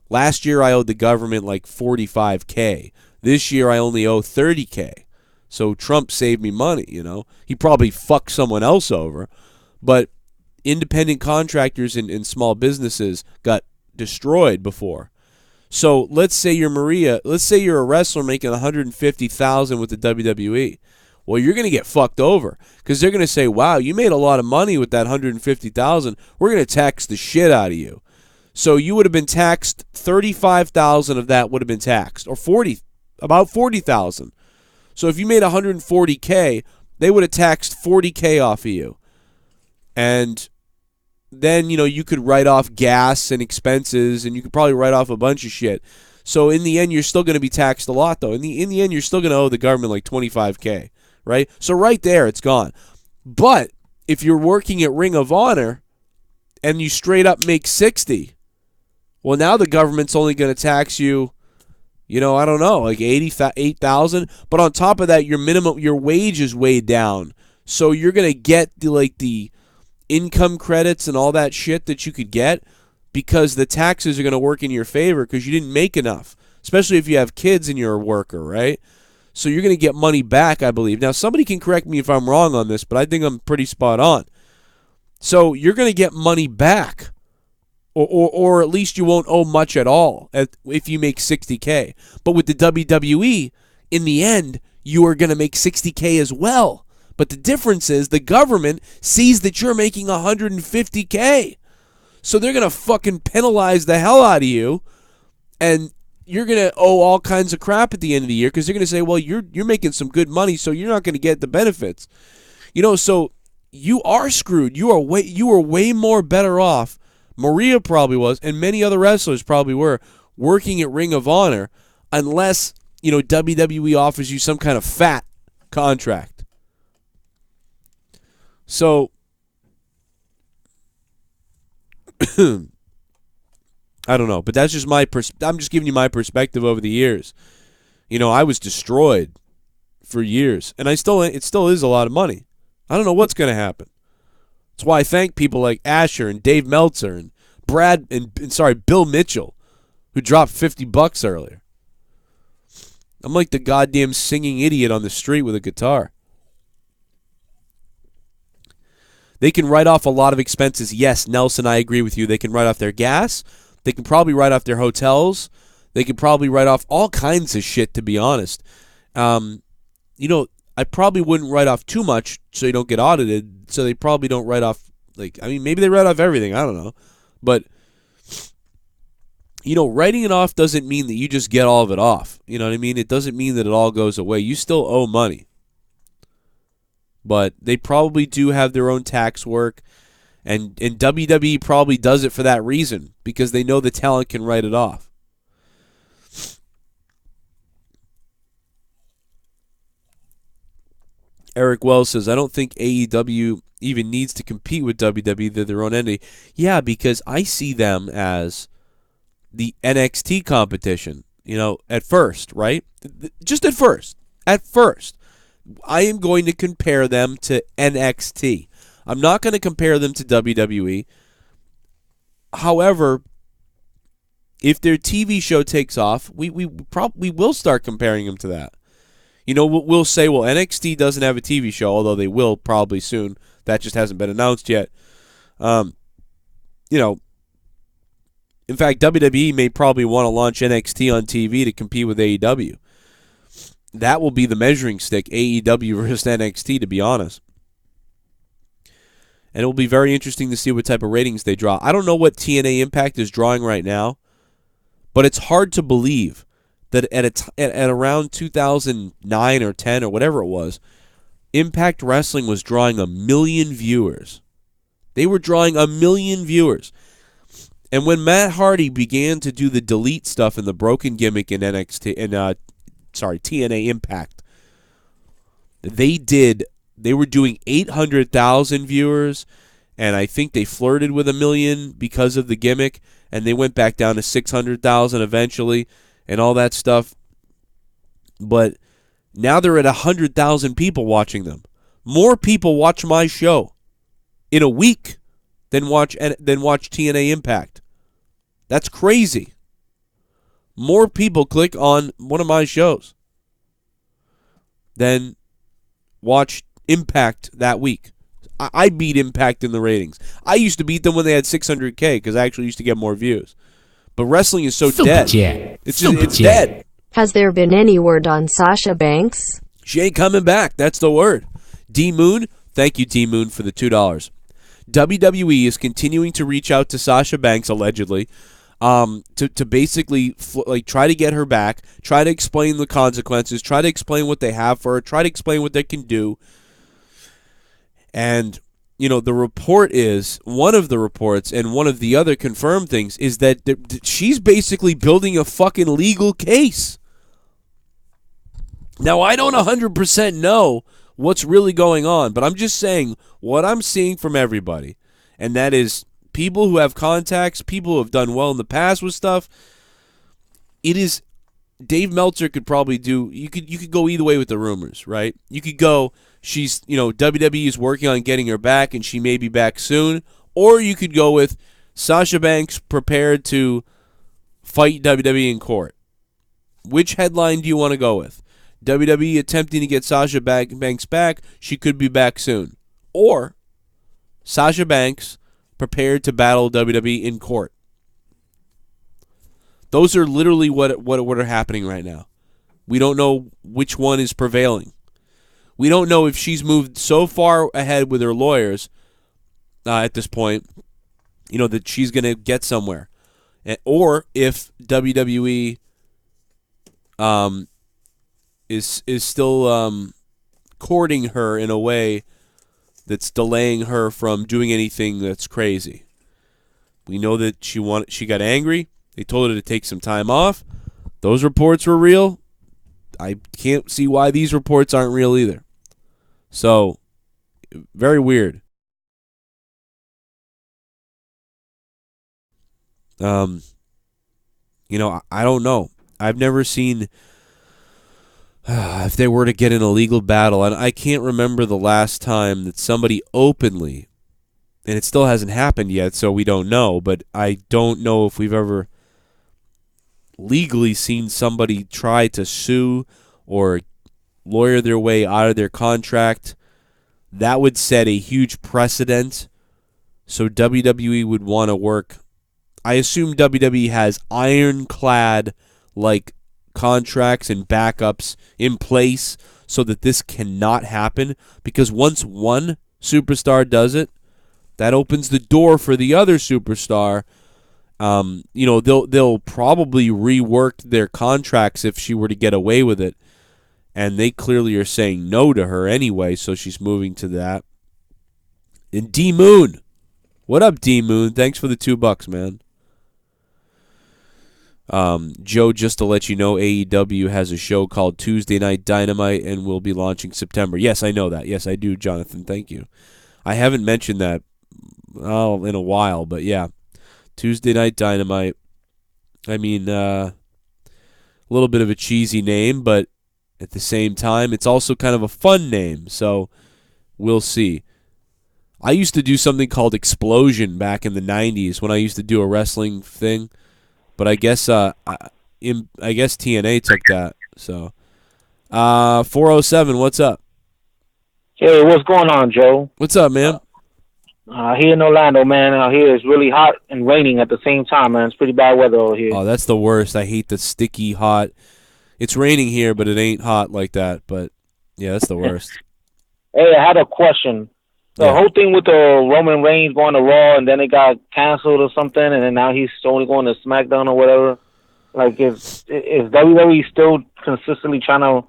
Last year I owed the government like $45K. This year I only owe $30K. So Trump saved me money, you know. He probably fucked someone else over. But independent contractors and small businesses got destroyed before. So let's say you're Maria. Let's say you're a wrestler making $150,000 with the WWE. Well, you're going to get fucked over because they're going to say, wow, you made a lot of money with that $150,000. We're going to tax the shit out of you. So you would have been taxed, $35,000 of that would have been taxed, or about $40,000. So if you made $140K, they would have taxed $40K off of you. And then, you know, you could write off gas and expenses, and you could probably write off a bunch of shit. So in the end, you're still going to be taxed a lot, though. In the end, you're still going to owe the government like $25K, right? So right there, it's gone. But if you're working at Ring of Honor and you straight up make $60,000, well, now the government's only going to tax you, you know, I don't know, like $8,000. But on top of that, your wage is way down. So you're going to get the income credits and all that shit that you could get because the taxes are going to work in your favor because you didn't make enough, especially if you have kids and you're a worker, right? So you're going to get money back, I believe. Now, somebody can correct me if I'm wrong on this, but I think I'm pretty spot on. So you're going to get money back, or at least you won't owe much at all if you make $60K. But with the WWE, in the end, you are going to make $60K as well. But the difference is the government sees that you're making $150K. So they're going to fucking penalize the hell out of you, and you're going to owe all kinds of crap at the end of the year because they're going to say, well, you're making some good money, so you're not going to get the benefits. You know, so you are screwed. You are way more better off. Maria probably was, and many other wrestlers probably were, working at Ring of Honor unless, you know, WWE offers you some kind of fat contract. So I don't know, but that's just I'm just giving you my perspective over the years. You know, I was destroyed for years, and it still is a lot of money. I don't know what's going to happen. That's why I thank people like Asher and Dave Meltzer and Bill Mitchell, who dropped $50 earlier. I'm like the goddamn singing idiot on the street with a guitar. They can write off a lot of expenses. Yes, Nelson, I agree with you. They can write off their gas. They can probably write off their hotels. They can probably write off all kinds of shit, to be honest. You know, I probably wouldn't write off too much so you don't get audited, so they probably don't write off, maybe they write off everything. I don't know. But, you know, writing it off doesn't mean that you just get all of it off. You know what I mean? It doesn't mean that it all goes away. You still owe money. But they probably do have their own tax work, and WWE probably does it for that reason, because they know the talent can write it off. Eric Wells says, I don't think AEW even needs to compete with WWE. They're their own entity. Yeah, because I see them as the NXT competition, you know, at first, right? Just at first. At first. I am going to compare them to NXT. I'm not going to compare them to WWE. However, if their TV show takes off, we will start comparing them to that. You know, we'll say, well, NXT doesn't have a TV show, although they will probably soon. That just hasn't been announced yet. You know, in fact, WWE may probably want to launch NXT on TV to compete with AEW. That will be the measuring stick, AEW versus NXT, to be honest. And it will be very interesting to see what type of ratings they draw. I don't know what TNA Impact is drawing right now, but it's hard to believe that at around 2009 or 10 or whatever it was, Impact Wrestling was drawing 1 million viewers. They were drawing 1 million viewers. And when Matt Hardy began to do the delete stuff in the broken gimmick in TNA Impact, they were doing 800,000 viewers, and I think they flirted with 1 million because of the gimmick, and they went back down to 600,000 eventually and all that stuff. But now they're at 100,000 people watching them. More people watch my show in a week than watch TNA Impact. That's crazy. More people click on one of my shows than watch Impact that week. I beat Impact in the ratings. I used to beat them when they had 600K because I actually used to get more views. But wrestling is so dead. It's dead. Has there been any word on Sasha Banks? She ain't coming back. That's the word. DMOON, thank you, DMOON, for the $2. WWE is continuing to reach out to Sasha Banks, allegedly, to basically try to get her back, try to explain the consequences, try to explain what they have for her, try to explain what they can do. And, the report is, one of the reports and one of the other confirmed things is that she's basically building a fucking legal case. Now, I don't 100% know what's really going on, but I'm just saying what I'm seeing from everybody, and that is people who have contacts, people who have done well in the past with stuff. It is Dave Meltzer could probably do. You could go either way with the rumors, right? You could go, she's WWE is working on getting her back, and she may be back soon, or you could go with Sasha Banks prepared to fight WWE in court. Which headline do you want to go with? WWE attempting to get Sasha Banks back, she could be back soon. Or Sasha Banks prepared to battle WWE in court. Those are literally what are happening right now. We don't know which one is prevailing. We don't know if she's moved so far ahead with her lawyers at this point, that she's going to get somewhere. Or if WWE is still courting her in a way that's delaying her from doing anything that's crazy. We know that she got angry. They told her to take some time off. Those reports were real. I can't see why these reports aren't real either. So, very weird. I don't know. I've never seen if they were to get in a legal battle, and I can't remember the last time that somebody openly, and it still hasn't happened yet, so we don't know, but I don't know if we've ever legally seen somebody try to sue or lawyer their way out of their contract. That would set a huge precedent, so WWE would want to work. I assume WWE has ironclad contracts and backups in place so that this cannot happen, because once one superstar does it, that opens the door for the other superstar. They'll probably rework their contracts if she were to get away with it, and they clearly are saying no to her anyway, so she's moving to that. And DMOON, what up, DMOON? Thanks for the $2, man. Joe, just to let you know, AEW has a show called Tuesday Night Dynamite and will be launching September. Yes, I know that. Yes, I do, Jonathan. Thank you. I haven't mentioned that in a while, but yeah. Tuesday Night Dynamite. I mean, a little bit of a cheesy name, but at the same time, it's also kind of a fun name, so we'll see. I used to do something called Explosion back in the 90s when I used to do a wrestling thing. But I guess TNA took that. So 407, what's up? Hey, what's going on, Joe? What's up, man? Here in Orlando, man. Out here it's really hot and raining at the same time, man. It's pretty bad weather over here. Oh, that's the worst. I hate the sticky hot. It's raining here, but it ain't hot like that. But yeah, that's the worst. Hey, I had a question. The whole thing with the Roman Reigns going to Raw and then it got canceled or something, and then now he's only going to SmackDown or whatever. Is WWE still consistently trying to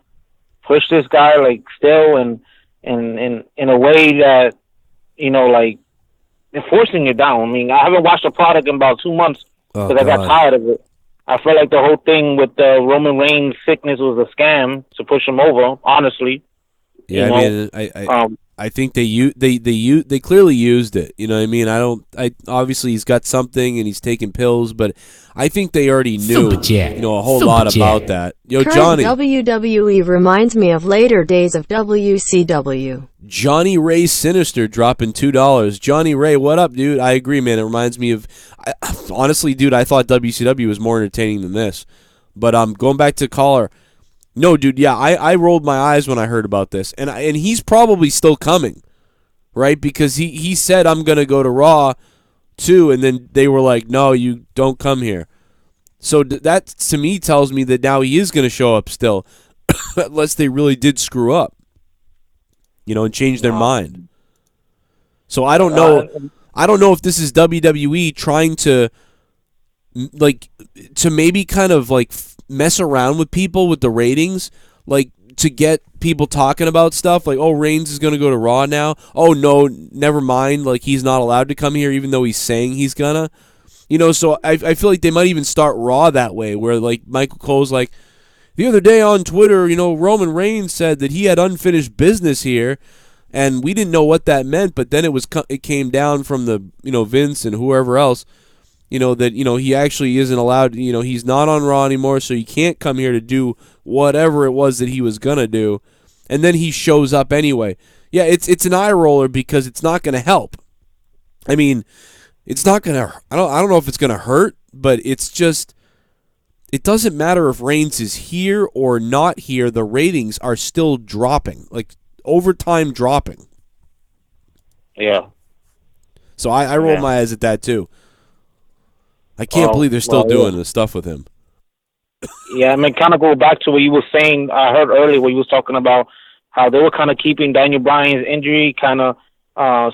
push this guy still and in a way that they're forcing it down. I mean, I haven't watched the product in about 2 months because I got tired of it. I feel like the whole thing with the Roman Reigns sickness was a scam to push him over. Honestly, yeah. I think they clearly used it. You know what I mean? Obviously he's got something and he's taking pills, but I think they already knew, a whole lot about that. Yo, Current Johnny. WWE reminds me of later days of WCW. Johnny Ray Sinister dropping $2. Johnny Ray, what up, dude? I agree, man. It reminds me of, honestly, dude, I thought WCW was more entertaining than this. But going back to caller. No, dude, yeah, I rolled my eyes when I heard about this. And he's probably still coming, right? Because he said, I'm going to go to Raw, too, and then they were like, no, you don't come here. So that, to me, tells me that now he is going to show up still, unless they really did screw up, and change their mind. So I don't know. I don't know if this is WWE trying to, to maybe kind of, mess around with people with the ratings, to get people talking about stuff like, oh, Reigns is going to go to Raw now. Oh, no, never mind. He's not allowed to come here even though he's saying he's gonna. So I feel like they might even start Raw that way, where, Michael Cole's like, the other day on Twitter, Roman Reigns said that he had unfinished business here, and we didn't know what that meant, but then it came down from the, Vince and whoever else, that, he actually isn't allowed, he's not on Raw anymore, so he can't come here to do whatever it was that he was going to do. And then he shows up anyway. Yeah, it's an eye roller because it's not going to help. I mean, it's not going to, I don't know if it's going to hurt, but it's just, it doesn't matter if Reigns is here or not here, the ratings are still dropping, overtime dropping. Yeah. So I roll my eyes at that too. I can't believe they're still doing this stuff with him. Yeah, I mean, kind of go back to what you were saying. I heard earlier what you was talking about how they were kind of keeping Daniel Bryan's injury kind of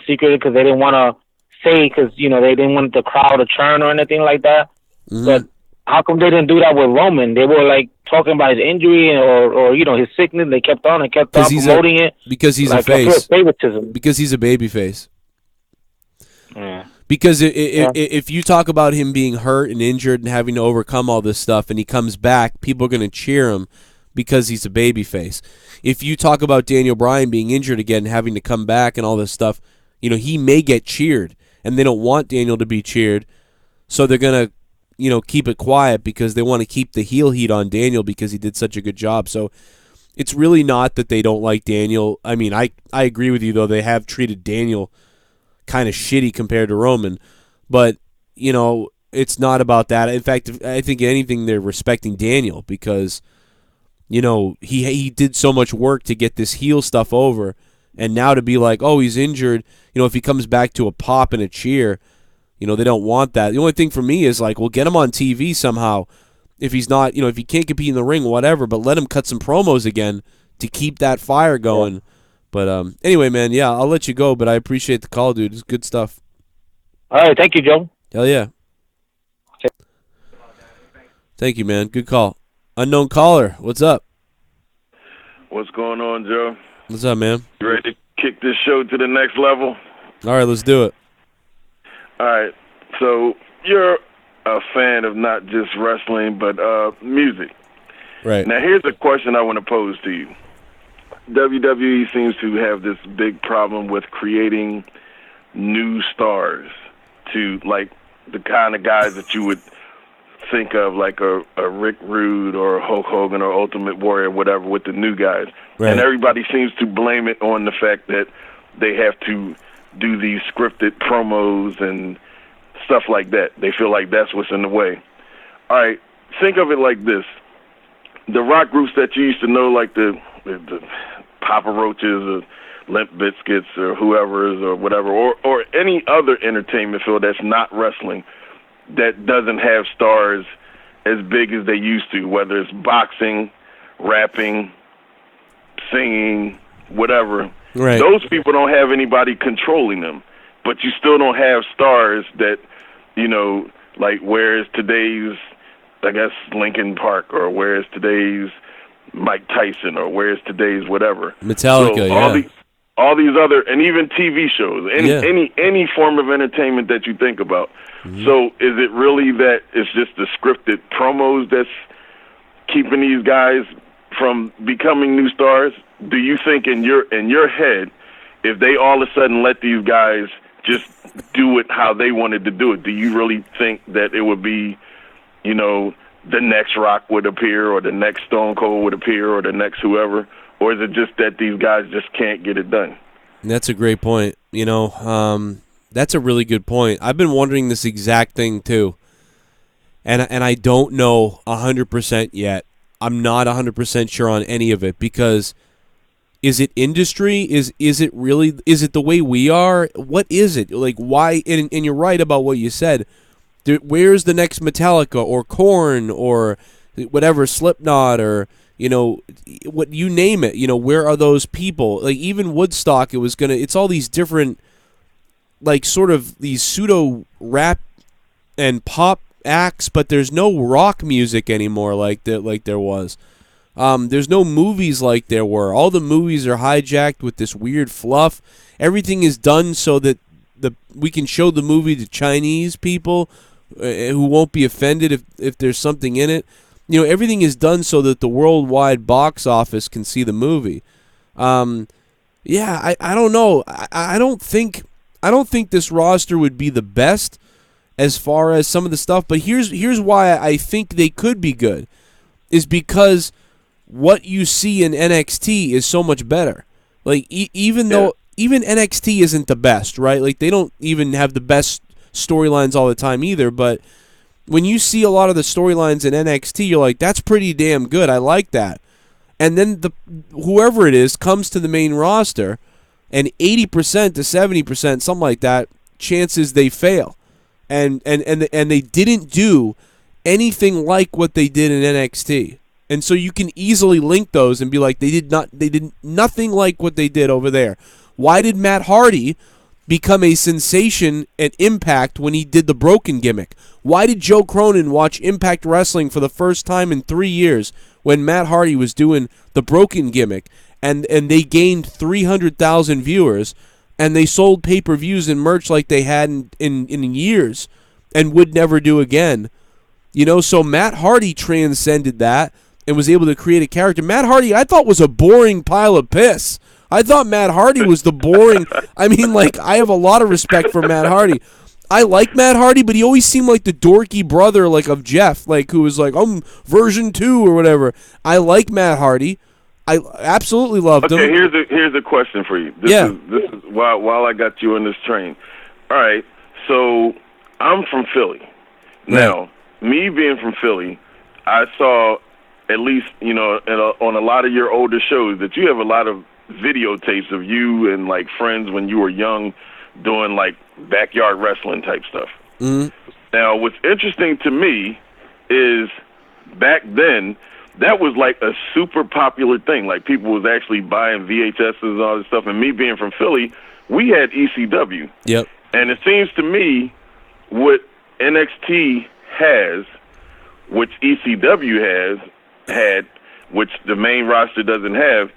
secret because they didn't want to say because, they didn't want the crowd to churn or anything like that. Mm-hmm. But how come they didn't do that with Roman? They were talking about his injury or his sickness. They kept on promoting it because he's a face. Favoritism. Because he's a baby face. Yeah. Because if you talk about him being hurt and injured and having to overcome all this stuff and he comes back, people are going to cheer him because he's a babyface. If you talk about Daniel Bryan being injured again, having to come back and all this stuff, he may get cheered, and they don't want Daniel to be cheered, so they're going to keep it quiet because they want to keep the heel heat on Daniel because he did such a good job. So it's really not that they don't like Daniel. I mean, I agree with you, though. They have treated Daniel kind of shitty compared to Roman, but it's not about that. In fact, I think anything they're respecting Daniel because he did so much work to get this heel stuff over, and now to be like, oh, he's injured, if he comes back to a pop and a cheer, they don't want that. The only thing for me is we'll get him on TV somehow if he's not, if he can't compete in the ring, whatever, but let him cut some promos again to keep that fire going. Yeah. But anyway, man, yeah, I'll let you go, but I appreciate the call, dude. It's good stuff. All right, thank you, Joe. Hell yeah. Thank you, man. Good call. Unknown caller, what's up? What's going on, Joe? What's up, man? You ready to kick this show to the next level? All right, let's do it. All right, so you're a fan of not just wrestling, but music. Right. Now, here's a question I want to pose to you. WWE seems to have this big problem with creating new stars to, the kind of guys that you would think of, a Rick Rude or Hulk Hogan or Ultimate Warrior, whatever, with the new guys. Right. And everybody seems to blame it on the fact that they have to do these scripted promos and stuff like that. They feel like that's what's in the way. All right, think of it like this. The rock groups that you used to know, like the Papa Roaches or Limp Bizkits or whoever's or whatever, or any other entertainment field that's not wrestling, that doesn't have stars as big as they used to, whether it's boxing, rapping, singing, whatever. Right. Those people don't have anybody controlling them, but you still don't have stars that, where's today's, I guess, Linkin Park, or where's today's Mike Tyson, or where's today's whatever. Metallica, so yeah. all these other, and even TV shows, any form of entertainment that you think about. So is it really that it's just the scripted promos that's keeping these guys from becoming new stars? Do you think in your head, if they all of a sudden let these guys just do it how they wanted to do it, do you really think that it would be, you know, the next Rock would appear, or the next Stone Cold would appear, or the next whoever? Or is it just that these guys just can't get it done? That's a great point. You know, that's a really good point. I've been wondering this exact thing too. And I don't know 100% yet. I'm not 100% sure on any of it, because is it industry? Is it really, is it the way we are? What is it? Like, why? And you're right about what you said. Where's the next Metallica or Korn or whatever, Slipknot, or, you know, what, you name it, you know, where are those people? Like, even Woodstock, it's all these different, like, sort of these pseudo rap and pop acts, but there's no rock music anymore like there was. There's no movies like there were. All the movies are hijacked with this weird fluff. Everything is done so that we can show the movie to Chinese people who won't be offended if there's something in it. You know, everything is done so that the worldwide box office can see the movie. I don't know. I don't think this roster would be the best as far as some of the stuff, but here's why I think they could be good, is because what you see in NXT is so much better. Like, even though NXT isn't the best, right? Like, they don't even have the best storylines all the time either, but when you see a lot of the storylines in NXT, you're like, that's pretty damn good. I like that. And then whoever it is comes to the main roster, and 80% to 70%, something like that, chances they fail. And they didn't do anything like what they did in NXT. And so you can easily link those and be like, they did nothing like what they did over there. Why did Matt Hardy become a sensation at Impact when he did the Broken gimmick? Why did Joe Cronin watch Impact Wrestling for the first time in 3 years when Matt Hardy was doing the Broken gimmick, and they gained 300,000 viewers, and they sold pay-per-views and merch like they had in years and would never do again? You know, so Matt Hardy transcended that and was able to create a character. Matt Hardy, I thought, was a boring pile of piss. I thought Matt Hardy was the boring... I mean, like, I have a lot of respect for Matt Hardy. I like Matt Hardy, but he always seemed like the dorky brother, like, of Jeff, like, who was like, I'm version 2 or whatever. I like Matt Hardy. I absolutely loved him. Okay, here's a question for you. This is while I got you on this train. All right, so I'm from Philly. Now, me being from Philly, I saw, at least, you know, on a lot of your older shows, that you have a lot of videotapes of you and, like, friends when you were young doing, like, backyard wrestling type stuff. Mm-hmm. Now, what's interesting to me is back then, that was like a super popular thing. Like, people was actually buying VHSs and all this stuff. And me being from Philly, we had ECW. Yep. And it seems to me what NXT has, which ECW had, which the main roster doesn't have,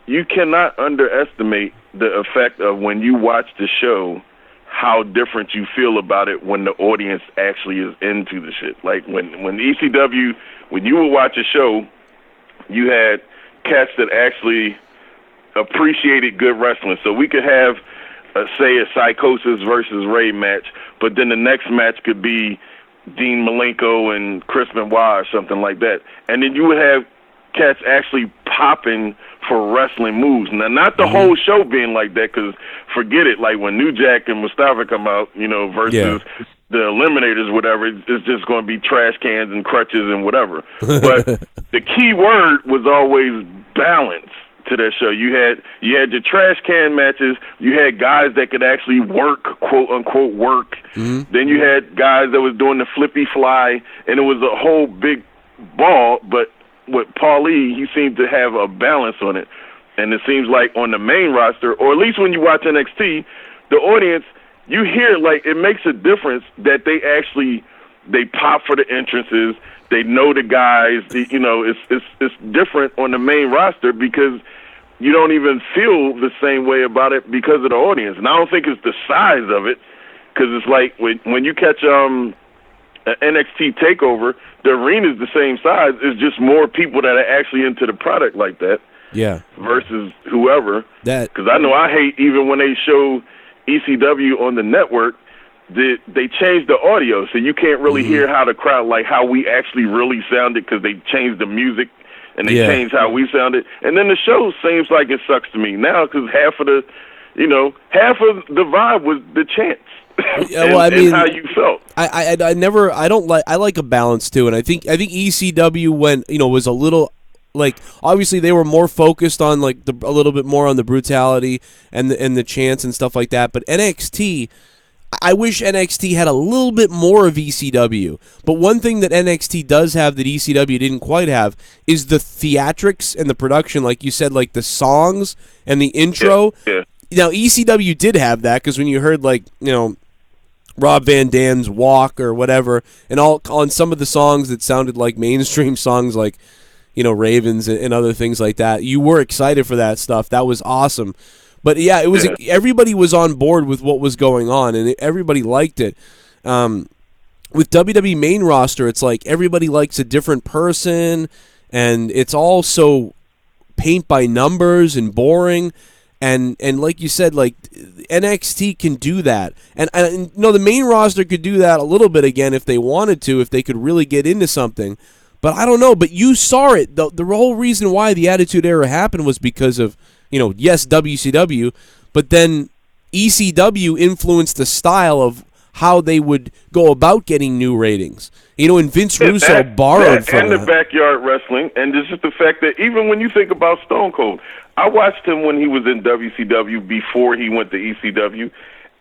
you cannot underestimate the effect of when you watch the show, how different you feel about it when the audience actually is into the shit. Like, when ECW, when you would watch a show, you had cats that actually appreciated good wrestling. So we could have, say, a Psychosis versus Ray match, but then the next match could be Dean Malenko and Chris Benoit or something like that. And then you would have cats actually popping for wrestling moves. Now, not the whole show being like that, because forget it. Like, when New Jack and Mustafa come out, you know, versus the Eliminators, whatever, it's just going to be trash cans and crutches and whatever. But the key word was always balance to that show. You had your trash can matches. You had guys that could actually work, quote unquote work. Mm-hmm. Then you had guys that was doing the flippy fly, and it was a whole big ball. But with Paulie, he seemed to have a balance on it. And it seems like on the main roster, or at least when you watch NXT, the audience, you hear, like, it makes a difference that they pop for the entrances. They know the guys. You know, it's different on the main roster because you don't even feel the same way about it because of the audience. And I don't think it's the size of it, because it's like when you catch an NXT TakeOver, the arena is the same size. It's just more people that are actually into the product like that. Yeah. Versus whoever. Because I know I hate even when they show ECW on the network, they change the audio, so you can't really hear how the crowd, like how we actually really sounded, because they changed the music and they changed how we sounded. And then the show seems like it sucks to me now, because half of the vibe was the chants. And how you felt. I like a balance too, and I think ECW was a little, like, obviously they were more focused on like a little bit more on the brutality and the chants and stuff like that. But NXT, I wish NXT had a little bit more of ECW. But one thing that NXT does have that ECW didn't quite have is the theatrics and the production, like you said, like the songs and the intro. Yeah. Now ECW did have that, because when you heard like Rob Van Dam's Walk or whatever, and on some of the songs that sounded like mainstream songs, like Ravens and other things like that, you were excited for that stuff. That was awesome. But yeah, it was everybody was on board with what was going on, and everybody liked it. With WWE main roster, it's like everybody likes a different person, and it's all so paint by numbers and boring. And like you said, like NXT can do that, and the main roster could do that a little bit again if they wanted to, if they could really get into something. But I don't know. But you saw it. The whole reason why the Attitude Era happened was because of yes, WCW, but then ECW influenced the style of how they would go about getting new ratings. And Vince Russo borrowed from that. And the backyard wrestling, and this is the fact that even when you think about Stone Cold, I watched him when he was in WCW before he went to ECW.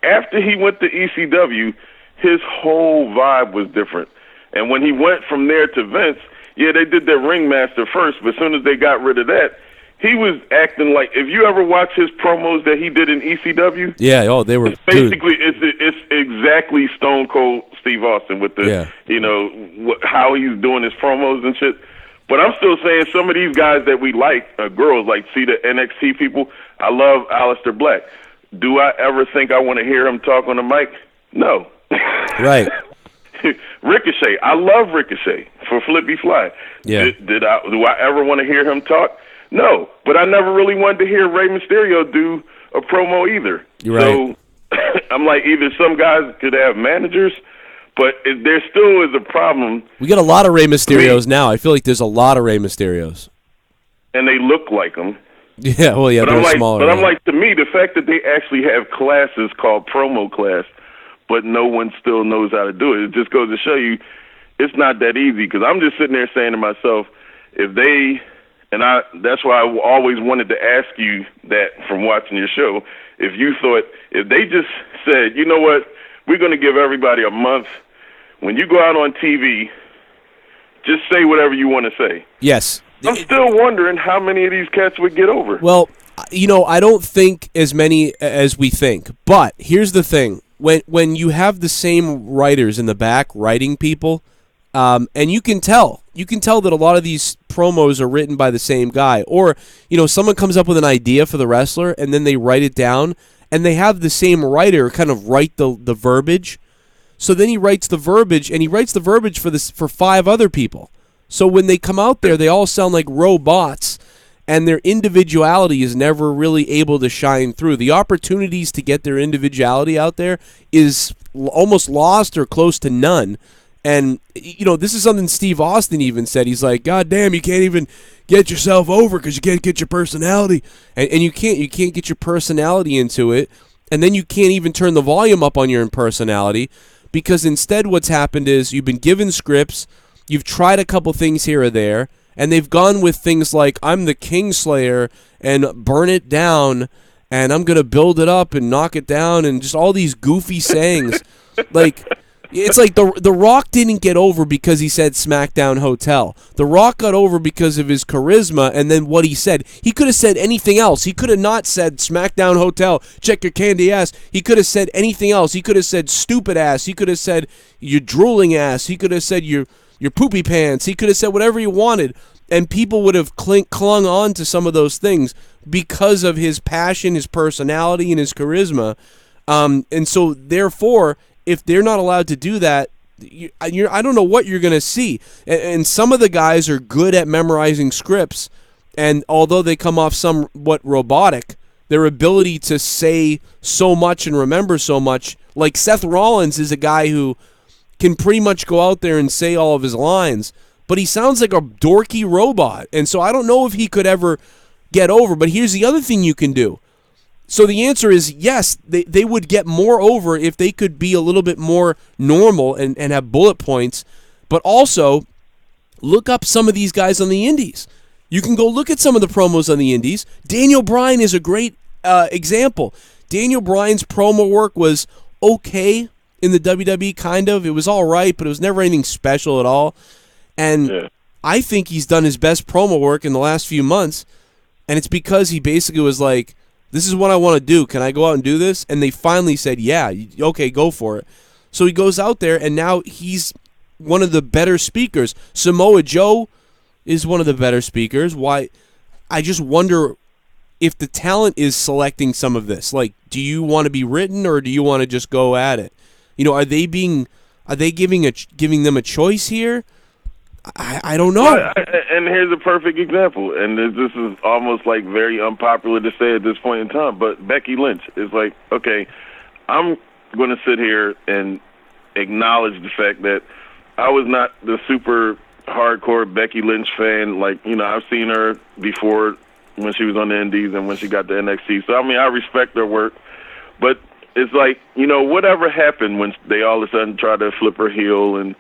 After he went to ECW, his whole vibe was different. And when he went from there to Vince, they did their ringmaster first, but as soon as they got rid of that, he was acting like, if you ever watch his promos that he did in ECW, they were basically it's exactly Stone Cold Steve Austin with the how he's doing his promos and shit. But I'm still saying some of these guys that we like, girls, like see the NXT people. I love Aleister Black. Do I ever think I want to hear him talk on the mic? No. Right. Ricochet. I love Ricochet for Flippy Fly. Yeah. Do I ever want to hear him talk? No, but I never really wanted to hear Rey Mysterio do a promo either. You're right. So I'm like, either some guys could have managers, but there still is a problem. We got a lot of Rey Mysterios now. I feel like there's a lot of Rey Mysterios. And they look like them. Yeah, well, yeah, they're smaller. But I'm like, to me, the fact that they actually have classes called promo class, but no one still knows how to do it, it just goes to show you it's not that easy. Because I'm just sitting there saying to myself, if they... And that's why I always wanted to ask you that from watching your show. If you thought, if they just said, you know what, we're going to give everybody a month. When you go out on TV, just say whatever you want to say. Yes. I'm still wondering how many of these cats would get over. Well, I don't think as many as we think. But here's the thing. When you have the same writers in the back writing people, and you can tell that a lot of these promos are written by the same guy, or someone comes up with an idea for the wrestler and then they write it down, and they have the same writer kind of write the verbiage. So then he writes the verbiage, and he writes the verbiage for 5 other people. So when they come out there, they all sound like robots, and their individuality is never really able to shine through. The opportunities to get their individuality out there is almost lost or close to none. And, this is something Steve Austin even said. He's like, God damn, you can't even get yourself over because you can't get your personality. And you can't get your personality into it. And then you can't even turn the volume up on your impersonality, because instead what's happened is you've been given scripts, you've tried a couple things here or there, and they've gone with things like, I'm the Kingslayer and burn it down, and I'm going to build it up and knock it down, and just all these goofy sayings. Like... It's like the Rock didn't get over because he said SmackDown Hotel. The Rock got over because of his charisma and then what he said. He could have said anything else. He could have not said SmackDown Hotel, check your candy ass. He could have said anything else. He could have said stupid ass. He could have said your drooling ass. He could have said your poopy pants. He could have said whatever he wanted, and people would have clung on to some of those things. because of his passion, his personality, and his charisma. And so, therefore, if they're not allowed to do that, I don't know what you're going to see. And some of the guys are good at memorizing scripts, and although they come off somewhat robotic, their ability to say so much and remember so much, like Seth Rollins is a guy who can pretty much go out there and say all of his lines, but he sounds like a dorky robot. And so I don't know if he could ever get over. But here's the other thing you can do. So the answer is yes, they would get more over if they could be a little bit more normal and have bullet points. But also, look up some of these guys on the indies. You can go look at some of the promos on the indies. Daniel Bryan is a great example. Daniel Bryan's promo work was okay in the WWE, kind of. It was all right, but it was never anything special at all. And I think he's done his best promo work in the last few months, and it's because he basically was like, this is what I want to do. Can I go out and do this? And they finally said, yeah, okay, go for it. So he goes out there, and now he's one of the better speakers. Samoa Joe is one of the better speakers. Why? I just wonder if the talent is selecting some of this. Like, do you want to be written, or do you want to just go at it? You know, are they giving them a choice here? I don't know. And here's a perfect example, and this is almost like very unpopular to say at this point in time, but Becky Lynch is like, okay, I'm going to sit here and acknowledge the fact that I was not the super hardcore Becky Lynch fan. Like, you know, I've seen her before when she was on the Indies and when she got to NXT. So, I mean, I respect her work, but it's like, you know, whatever happened when they all of a sudden tried to flip her heel and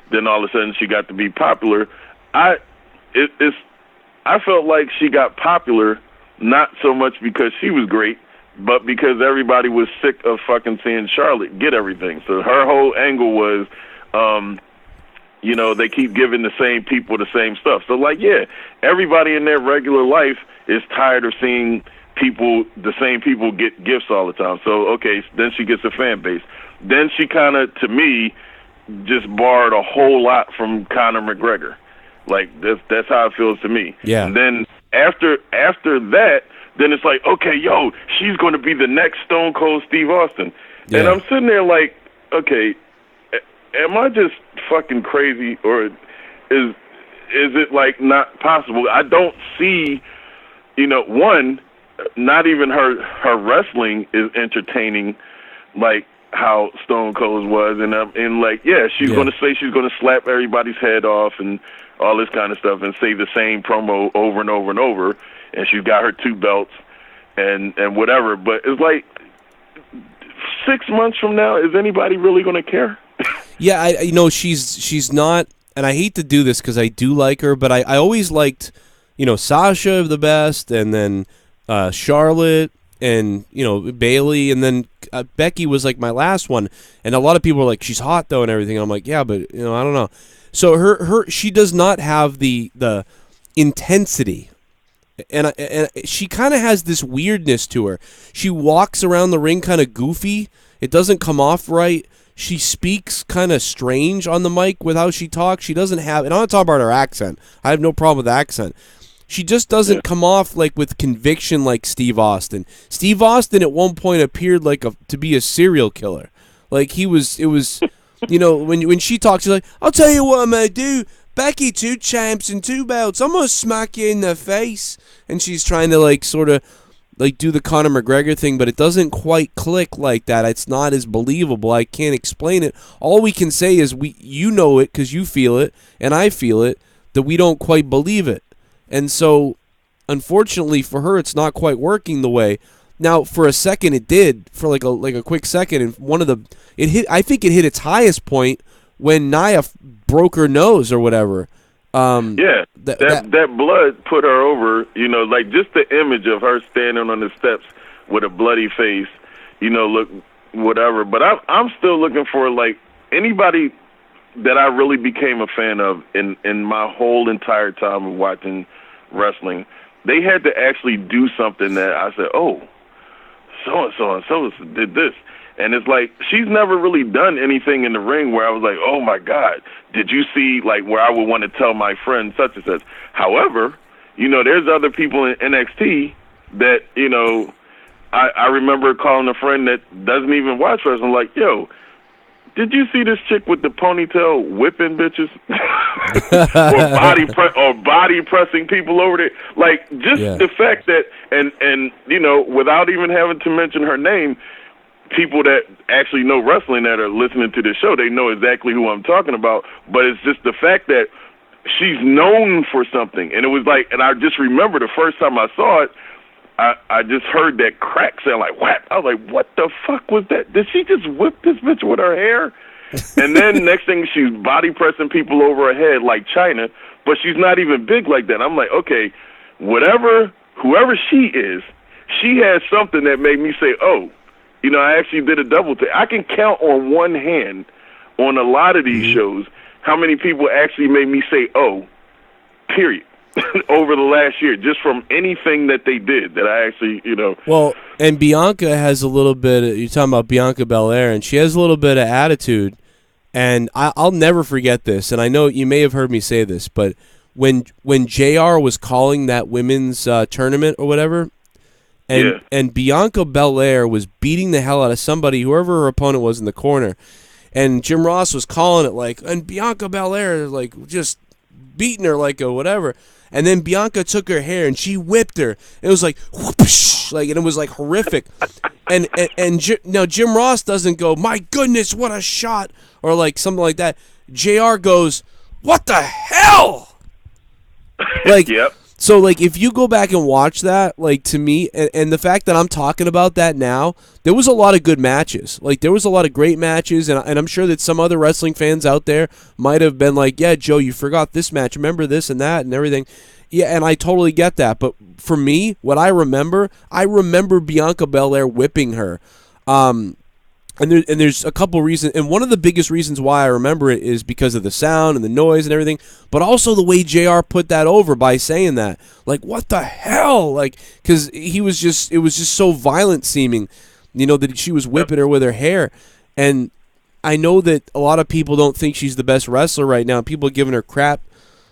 then all of a sudden she got to be popular. I felt like she got popular not so much because she was great, but because everybody was sick of fucking seeing Charlotte get everything. So her whole angle was, you know, they keep giving the same people the same stuff. So, like, yeah, everybody in their regular life is tired of seeing the same people get gifts all the time. So, okay, then she gets a fan base. Then she kind of, to me, just borrowed a whole lot from Conor McGregor. Like, that's how it feels to me. Yeah. And then after that, then it's like, okay, yo, she's going to be the next Stone Cold Steve Austin. Yeah. And I'm sitting there like, okay, am I just fucking crazy, or is it like not possible? I don't see, you know, one, not even her wrestling is entertaining like how Stone Cold was, and like, yeah, she's going to say she's going to slap everybody's head off and all this kind of stuff and say the same promo over and over and over, and she's got her 2 belts and whatever. But it's like 6 months from now, is anybody really going to care? Yeah, you know, she's not, and I hate to do this because I do like her, but I always liked, you know, Sasha the best, and then Charlotte, and, you know, Bayley, and then Becky was like my last one. And a lot of people are like, she's hot though and everything. I'm like, yeah, but, you know, I don't know. So she does not have the intensity, and she kind of has this weirdness to her. She walks around the ring kind of goofy. It doesn't come off right. She speaks kind of strange on the mic with how she talks. She doesn't have, and I'm not talking about her accent. I have no problem with the accent. She just doesn't come off like with conviction like Steve Austin. Steve Austin at one point appeared like to be a serial killer. Like it was, you know, when she talks, she's like, I'll tell you what I'm going to do. Becky, 2 champs and 2 belts. I'm going to smack you in the face. And she's trying to like sort of like do the Conor McGregor thing, but it doesn't quite click like that. It's not as believable. I can't explain it. All we can say is you know it because you feel it and I feel it, that we don't quite believe it. And so, unfortunately for her, it's not quite working the way. Now, for a second, it did, for like a quick second, and I think it hit its highest point when Nia broke her nose or whatever. That blood put her over. You know, like just the image of her standing on the steps with a bloody face. You know, look, whatever. But I'm still looking for like anybody that I really became a fan of in my whole entire time of watching wrestling. They had to actually do something that I said, oh, so-and-so and so did this. And it's like, she's never really done anything in the ring where I was like, oh, my God, did you see, like, where I would want to tell my friend such and such. However, you know, there's other people in NXT that, you know, I remember calling a friend that doesn't even watch wrestling, like, yo, did you see this chick with the ponytail whipping bitches? or body pressing people over there? Like, just the fact that, and you know, without even having to mention her name, people that actually know wrestling that are listening to this show, they know exactly who I'm talking about. But it's just the fact that she's known for something. And it was like, and I just remember the first time I saw it, I just heard that crack sound, like, what? I was like, what the fuck was that? Did she just whip this bitch with her hair? And then next thing, she's body pressing people over her head like China, but she's not even big like that. I'm like, okay, whoever she is, she has something that made me say, oh, you know, I actually did a double take. I can count on one hand on a lot of these shows how many people actually made me say, oh, period. Over the last year, just from anything that they did that I actually, you know. Well, and Bianca has a little bit, you're talking about Bianca Belair, and she has a little bit of attitude, and I'll never forget this, and I know you may have heard me say this, but when JR was calling that women's tournament or whatever, and Bianca Belair was beating the hell out of somebody, whoever her opponent was in the corner, and Jim Ross was calling it like, and Bianca Belair, like, just beating her like a whatever. And then Bianca took her hair and she whipped her. It was like whoosh, like, and it was like horrific. and now Jim Ross doesn't go, my goodness, what a shot, or like something like that. JR goes, what the hell? Like, yep. So, like, if you go back and watch that, like, to me, and the fact that I'm talking about that now, there was a lot of good matches. Like, there was a lot of great matches, and I'm sure that some other wrestling fans out there might have been like, yeah, Joe, you forgot this match. Remember this and that and everything. Yeah, and I totally get that. But for me, what I remember Bianca Belair whipping her. And there's a couple reasons, and one of the biggest reasons why I remember it is because of the sound and the noise and everything, but also the way JR put that over by saying that, like, what the hell, like, because it was just so violent seeming, you know, that she was whipping her with her hair, and I know that a lot of people don't think she's the best wrestler right now. People are giving her crap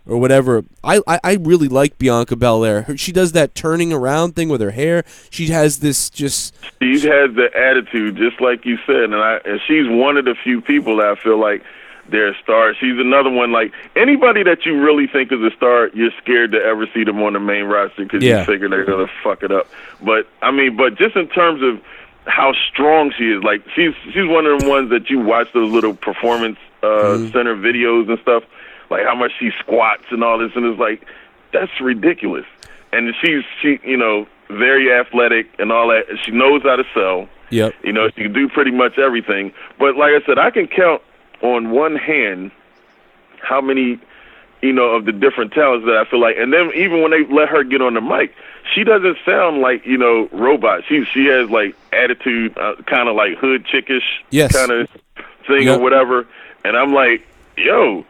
or whatever. I really like Bianca Belair. She does that turning around thing with her hair. She has this just... She has the attitude, just like you said, and she's one of the few people that I feel like they're a star. She's another one, like, anybody that you really think is a star, you're scared to ever see them on the main roster because you figure they're going to fuck it up. But, I mean, but just in terms of how strong she is, like, she's one of the ones that you watch those little performance center videos and stuff, like how much she squats and all this, and it's like, that's ridiculous. And she you know, very athletic and all that. She knows how to sell. Yep. You know, she can do pretty much everything. But like I said, I can count on one hand how many, you know, of the different talents that I feel like. And then even when they let her get on the mic, she doesn't sound like, you know, robot. She has like attitude, kind of like hood chickish kind of thing or whatever. And I'm like, yo,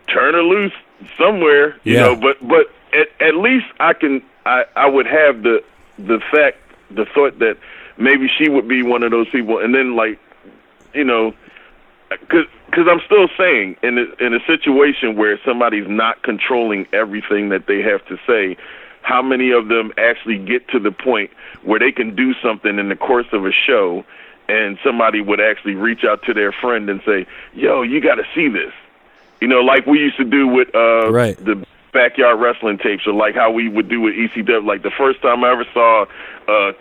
turn her loose somewhere, you know. But at least I would have the thought that maybe she would be one of those people, and then, like, you know, because I'm still saying in a situation where somebody's not controlling everything that they have to say, how many of them actually get to the point where they can do something in the course of a show, and somebody would actually reach out to their friend and say, yo, you got to see this. You know, like we used to do with the backyard wrestling tapes, or like how we would do with ECW. Like the first time I ever saw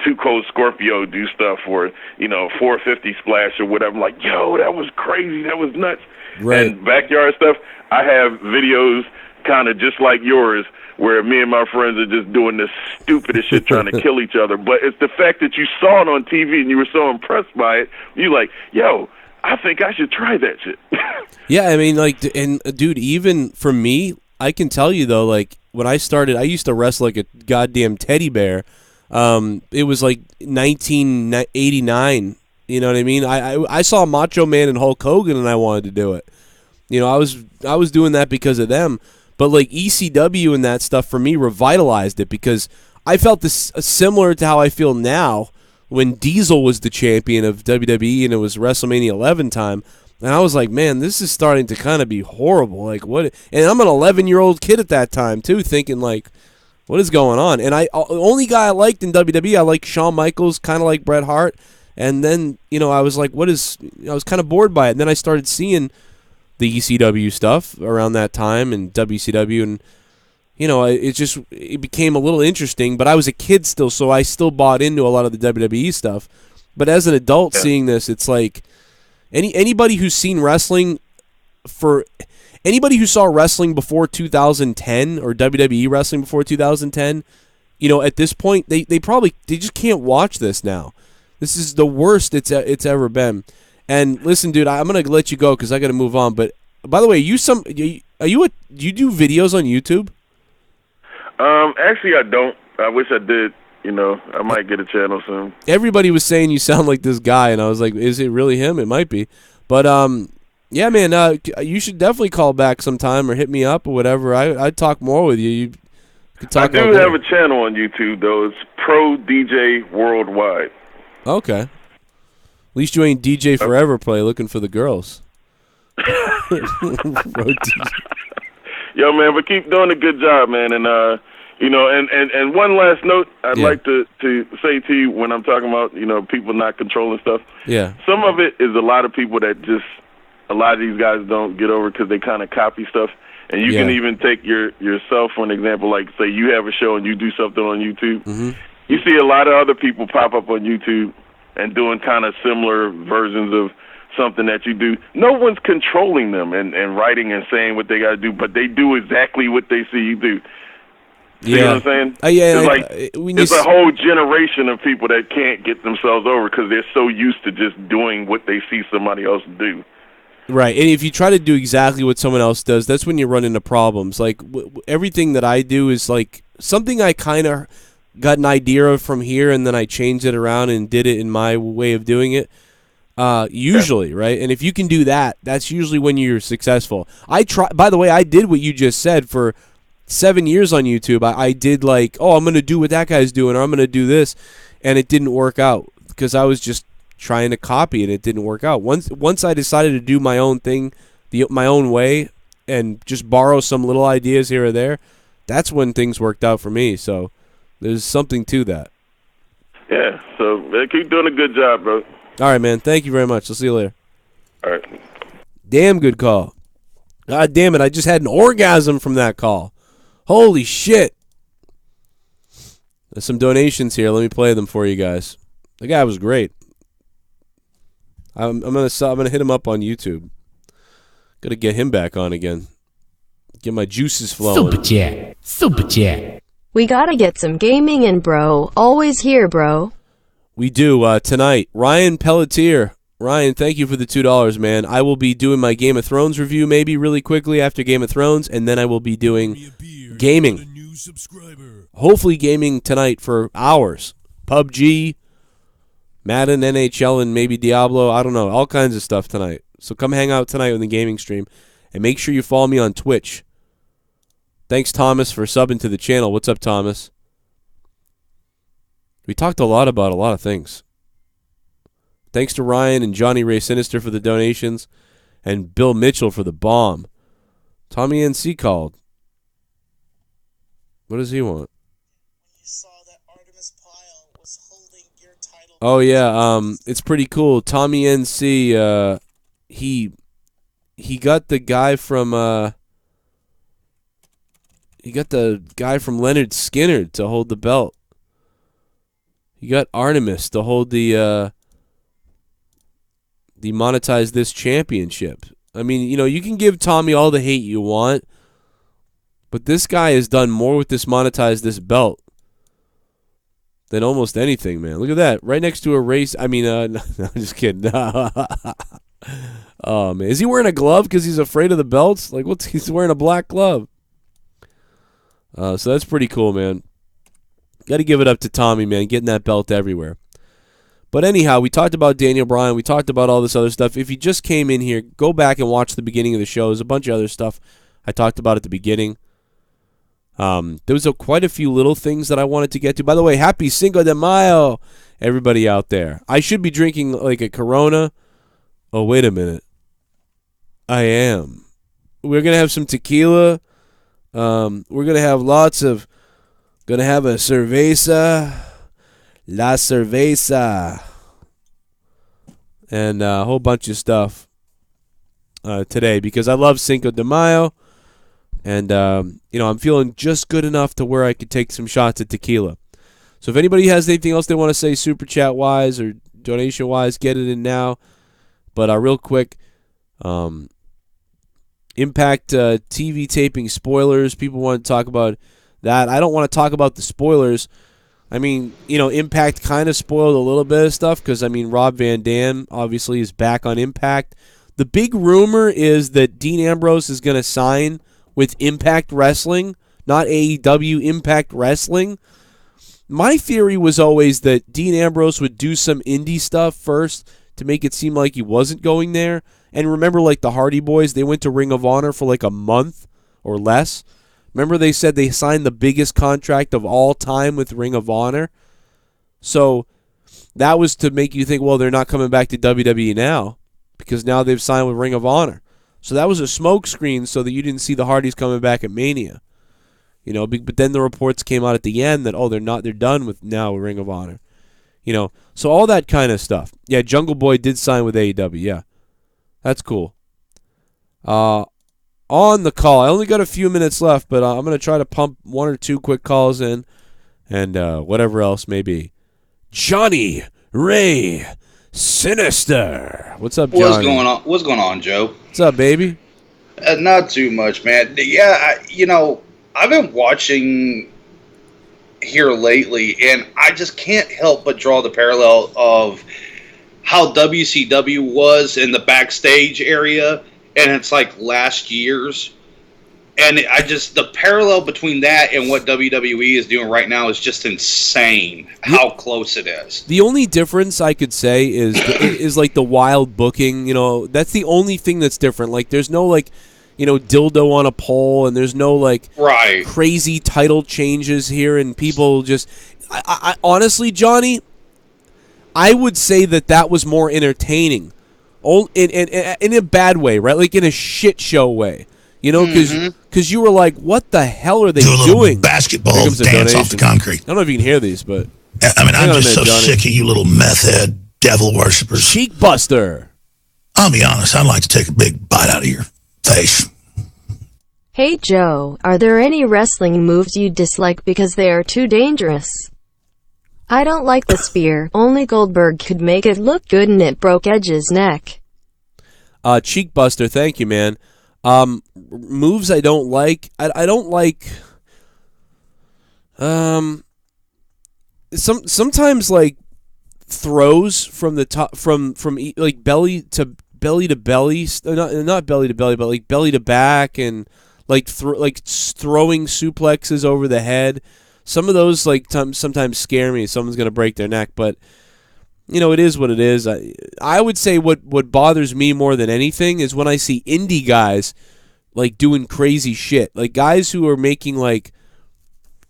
Too Cold Scorpio do stuff for, you know, 450 Splash or whatever, I'm like, yo, that was crazy. That was nuts. Right. And backyard stuff, I have videos kind of just like yours where me and my friends are just doing this stupidest shit trying to kill each other. But it's the fact that you saw it on TV and you were so impressed by it, you're like, yo, I think I should try that shit. Yeah, I mean, like, and dude, even for me, I can tell you though, like, when I started, I used to wrestle like a goddamn teddy bear. It was like 1989. You know what I mean? I saw Macho Man and Hulk Hogan, and I wanted to do it. You know, I was doing that because of them. But like ECW and that stuff for me revitalized it, because I felt this similar to how I feel now when Diesel was the champion of WWE and it was WrestleMania 11 time. And I was like, man, this is starting to kind of be horrible. Like, what? And I'm an 11-year-old kid at that time, too, thinking, like, What is going on? And the only guy I liked in WWE, I like Shawn Michaels, kind of like Bret Hart. And then, I was like, I was kind of bored by it. And then I started seeing the ECW stuff around that time and WCW. And, it became a little interesting. But I was a kid still, so I still bought into a lot of the WWE stuff. But as an adult seeing this, it's like anybody who's seen wrestling anybody who saw wrestling before 2010 or WWE wrestling before 2010, at this point, they just can't watch this now. This is the worst it's ever been. And listen, dude, I'm gonna let you go because I gotta move on. But by the way, do you do videos on YouTube? Actually, I don't. I wish I did. I might get a channel soon. Everybody was saying you sound like this guy, and I was like, is it really him? It might be. But yeah, man, you should definitely call back sometime or hit me up or whatever. I'd talk more with you. You could talk. I do have a channel on YouTube though. It's Pro DJ Worldwide. Okay. At least you ain't DJ Forever Play looking for the girls. Yo, man, but keep doing a good job, man. And and one last note I'd like to say to you when I'm talking about people not controlling stuff. Yeah. Some of it is a lot of people that just a lot of these guys don't get over because they kind of copy stuff. And you can even take yourself for an example. Like, say you have a show and you do something on YouTube. Mm-hmm. You see a lot of other people pop up on YouTube and doing kind of similar versions of something that you do. No one's controlling them and writing and saying what they got to do, but they do exactly what they see you do. See what I'm saying? It's a whole generation of people that can't get themselves over because they're so used to just doing what they see somebody else do. Right, and if you try to do exactly what someone else does, that's when you run into problems. Like, everything that I do is, like, something I kind of got an idea of from here, and then I changed it around and did it in my way of doing it, usually, right? And if you can do that, that's usually when you're successful. By the way, I did what you just said for 7 years on YouTube. I did, like, I'm going to do what that guy's doing, or I'm going to do this, and it didn't work out because I was just trying to copy and it didn't work out. Once I decided to do my own thing, my own way, and just borrow some little ideas here or there, that's when things worked out for me. So there's something to that. Yeah, so keep doing a good job, bro. All right, man. Thank you very much. I'll see you later. All right. Damn good call. God damn it, I just had an orgasm from that call. Holy shit. There's some donations here. Let me play them for you guys. The guy was great. I'm gonna hit him up on YouTube. Gotta get him back on again. Get my juices flowing. Super chat. We gotta get some gaming in, bro. Always here, bro. We do tonight. Ryan Pelletier. Ryan, thank you for the $2, man. I will be doing my Game of Thrones review maybe really quickly after Game of Thrones, and then I will be doing gaming. Hopefully gaming tonight for hours. PUBG, Madden, NHL, and maybe Diablo. I don't know. All kinds of stuff tonight. So come hang out tonight with the gaming stream. And make sure you follow me on Twitch. Thanks, Thomas, for subbing to the channel. What's up, Thomas? We talked a lot about a lot of things. Thanks to Ryan and Johnny Ray Sinister for the donations. And Bill Mitchell for the bomb. Tommy NC called. What does he want? Oh yeah, it's pretty cool. Tommy NC, he got the guy from Leonard Skinner to hold the belt. He got Artemis to hold the Monetize This championship. I mean, you can give Tommy all the hate you want, but this guy has done more with this Monetize This belt than almost anything, man. Look at that. Right next to a race. I mean, no, I'm just kidding. Oh, man. Is he wearing a glove because he's afraid of the belts? Like, he's wearing a black glove. So that's pretty cool, man. Got to give it up to Tommy, man, getting that belt everywhere. But anyhow, we talked about Daniel Bryan. We talked about all this other stuff. If you just came in here, go back and watch the beginning of the show. There's a bunch of other stuff I talked about at the beginning. There was quite a few little things that I wanted to get to. By the way, happy Cinco de Mayo, everybody out there. I should be drinking like a Corona. Oh, wait a minute. I am. We're going to have some tequila. We're going to have lots of Gonna have a cerveza, la cerveza, and a whole bunch of stuff today because I love Cinco de Mayo, and I'm feeling just good enough to where I could take some shots at tequila. So if anybody has anything else they want to say, super chat wise or donation wise, get it in now. But real quick, Impact TV taping spoilers. People want to talk about that. I don't want to talk about the spoilers. I mean, Impact kind of spoiled a little bit of stuff because, Rob Van Dam obviously is back on Impact. The big rumor is that Dean Ambrose is going to sign with Impact Wrestling, not AEW, Impact Wrestling. My theory was always that Dean Ambrose would do some indie stuff first to make it seem like he wasn't going there. And remember, like the Hardy Boys, they went to Ring of Honor for like a month or less. Remember they said they signed the biggest contract of all time with Ring of Honor? So that was to make you think, well, they're not coming back to WWE now because now they've signed with Ring of Honor. So that was a smokescreen so that you didn't see the Hardys coming back at Mania. But then the reports came out at the end that, they're done with now with Ring of Honor. So all that kind of stuff. Yeah, Jungle Boy did sign with AEW, yeah. That's cool. On the call, I only got a few minutes left, but I'm going to try to pump one or two quick calls in and whatever else may be. Johnny Ray Sinister. What's up, Johnny? What's going on, Joe? What's up, baby? Not too much, man. Yeah, I've been watching here lately, and I just can't help but draw the parallel of how WCW was in the backstage area, and it's like last year's. And the parallel between that and what WWE is doing right now is just insane how close it is. The only difference I could say is like the wild booking, that's the only thing that's different. Like there's no dildo on a pole, and there's no crazy title changes here, and people just I honestly, Johnny, I would say that was more entertaining. In a bad way, right? Like in a shit show way. Because you were like, what the hell are they doing? Basketball dance off the concrete. I don't know if you can hear these, but I'm just so sick of you little meth head devil worshippers. Cheek buster. I'll be honest, I'd like to take a big bite out of your face. Hey Joe, are there any wrestling moves you dislike because they are too dangerous? I don't like the spear. Only Goldberg could make it look good and it broke Edge's neck. Cheek buster, thank you, man. Moves I don't like. I don't like. Sometimes like throws from the top from like belly to belly, not belly to belly, but like belly to back, and like throwing suplexes over the head. Some of those sometimes scare me. Someone's gonna break their neck, but it is what it is. I would say what bothers me more than anything is when I see indie guys like doing crazy shit. Like guys who are making like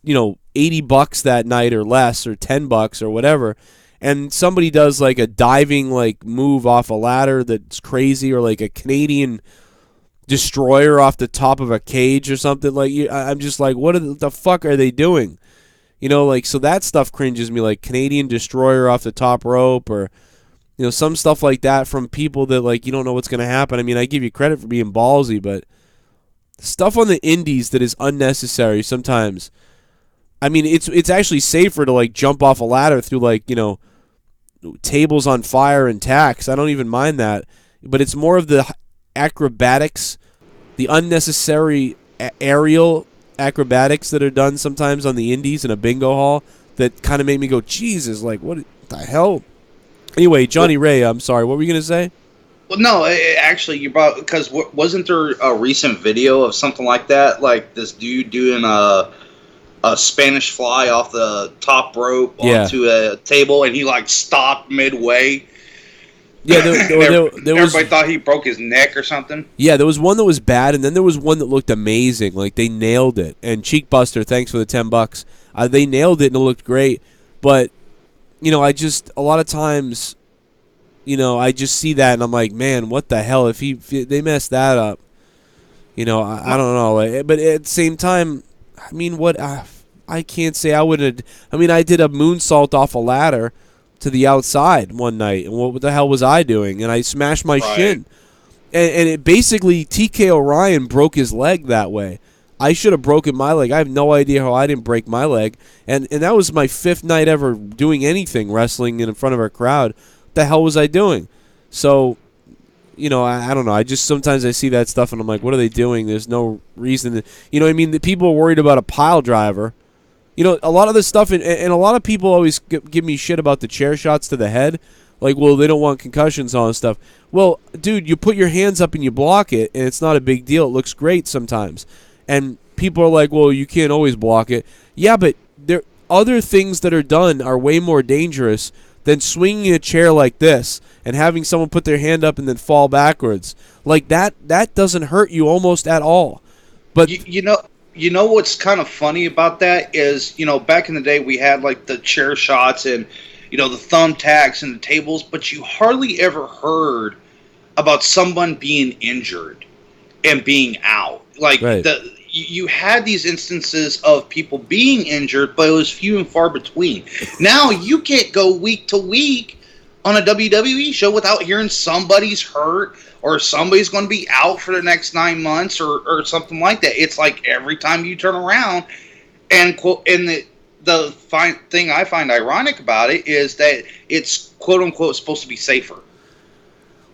$80 that night or less, or $10 or whatever, and somebody does like a diving like move off a ladder that's crazy, or like a Canadian destroyer off the top of a cage or something. Like I'm just like, what the fuck are they doing? So that stuff cringes me, like Canadian destroyer off the top rope, or some stuff like that from people that like you don't know what's going to happen. I mean, I give you credit for being ballsy, but stuff on the indies that is unnecessary sometimes. I mean, it's actually safer to like jump off a ladder through like tables on fire and tacks. I don't even mind that, but it's more of the acrobatics, the unnecessary aerial acrobatics that are done sometimes on the indies in a bingo hall that kind of make me go, Jesus, like what the hell? Anyway, Johnny Ray, I'm sorry, what were you gonna say? Well, no, actually, you brought, because wasn't there a recent video of something like that, like this dude doing a Spanish fly off the top rope onto a table, and he like stopped midway. Yeah, there was, everybody thought he broke his neck or something. Yeah, there was one that was bad, and then there was one that looked amazing. Like they nailed it. And Cheek Buster, thanks for the $10. They nailed it and it looked great. But I just a lot of times, I just see that and I'm like, man, what the hell? If they messed that up, I don't know. But at the same time, I mean, what? I can't say I would have. I mean, I did a moonsault off a ladder to the outside one night, and what the hell was I doing? And I smashed my shin, and it basically TK Orion broke his leg that way. I should have broken my leg. I have no idea how I didn't break my leg, and that was my 5th night ever doing anything wrestling in front of a crowd. What the hell was I doing? So, you know, I don't know. I just sometimes I see that stuff and I'm like, what are they doing? There's no reason to, you know what I mean? The people are worried about a pile driver. You know, a lot of this stuff, and a lot of people always give me shit about the chair shots to the head. Like, well, they don't want concussions and all this stuff. Well, dude, you put your hands up and you block it, and it's not a big deal. It looks great sometimes. And people are like, well, you can't always block it. Yeah, but there other things that are done are way more dangerous than swinging a chair like this and having someone put their hand up and then fall backwards. Like, that doesn't hurt you almost at all. But You know what's kind of funny about that is, you know, back in the day we had like the chair shots and, you know, the thumbtacks and the tables, but you hardly ever heard about someone being injured and being out. Like, you had these instances of people being injured, but it was few and far between. Now you can't go week to week on a WWE show without hearing somebody's hurt or somebody's going to be out for the next 9 months or something like that. It's like every time you turn around, and the thing I find ironic about it is that it's quote unquote supposed to be safer.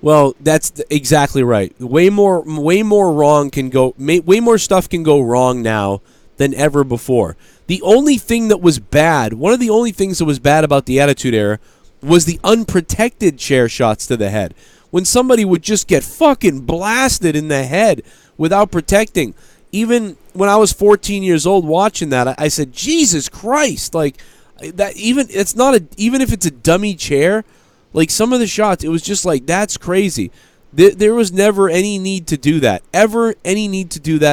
Well, that's exactly right. Way more wrong can go. Way more stuff can go wrong now than ever before. The only thing that was bad, one of the only things that was bad about the Attitude Era, was the unprotected chair shots to the head. When somebody would just get fucking blasted in the head without protecting. Even when I was 14 years old watching that, I said, Jesus Christ, like that. Even if it's a dummy chair, like some of the shots, it was just like, that's crazy. There was never any need to do that.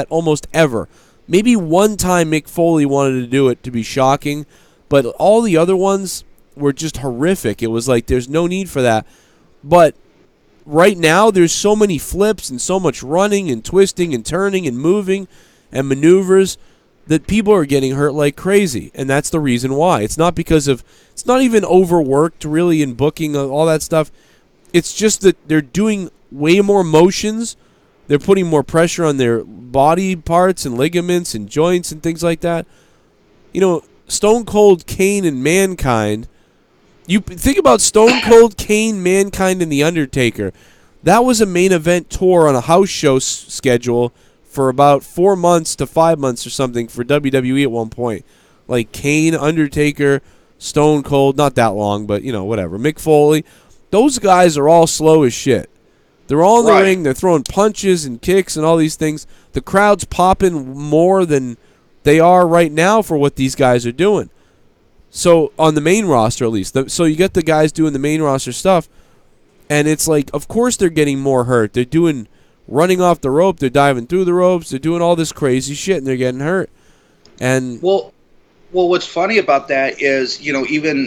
Almost ever. Maybe one time Mick Foley wanted to do it to be shocking, but all the other ones were just horrific. It was like, there's no need for that. But right now, there's so many flips and so much running and twisting and turning and moving and maneuvers that people are getting hurt like crazy. And that's the reason why. It's not even overworked really in booking, all that stuff. It's just that they're doing way more motions. They're putting more pressure on their body parts and ligaments and joints and things like that. You know, Stone Cold Kane and Mankind. You think about Stone Cold, Kane, Mankind, and The Undertaker. That was a main event tour on a house show schedule for about 4 months to 5 months or something for WWE at one point. Like Kane, Undertaker, Stone Cold, not that long, but, you know, whatever. Mick Foley. Those guys are all slow as shit. They're all in the ring. They're throwing punches and kicks and all these things. The crowd's popping more than they are right now for what these guys are doing. So, on the main roster at least. So, you get the guys doing the main roster stuff, and it's like, of course they're getting more hurt. They're doing running off the rope. They're diving through the ropes. They're doing all this crazy shit, and they're getting hurt. And Well, what's funny about that is, you know, even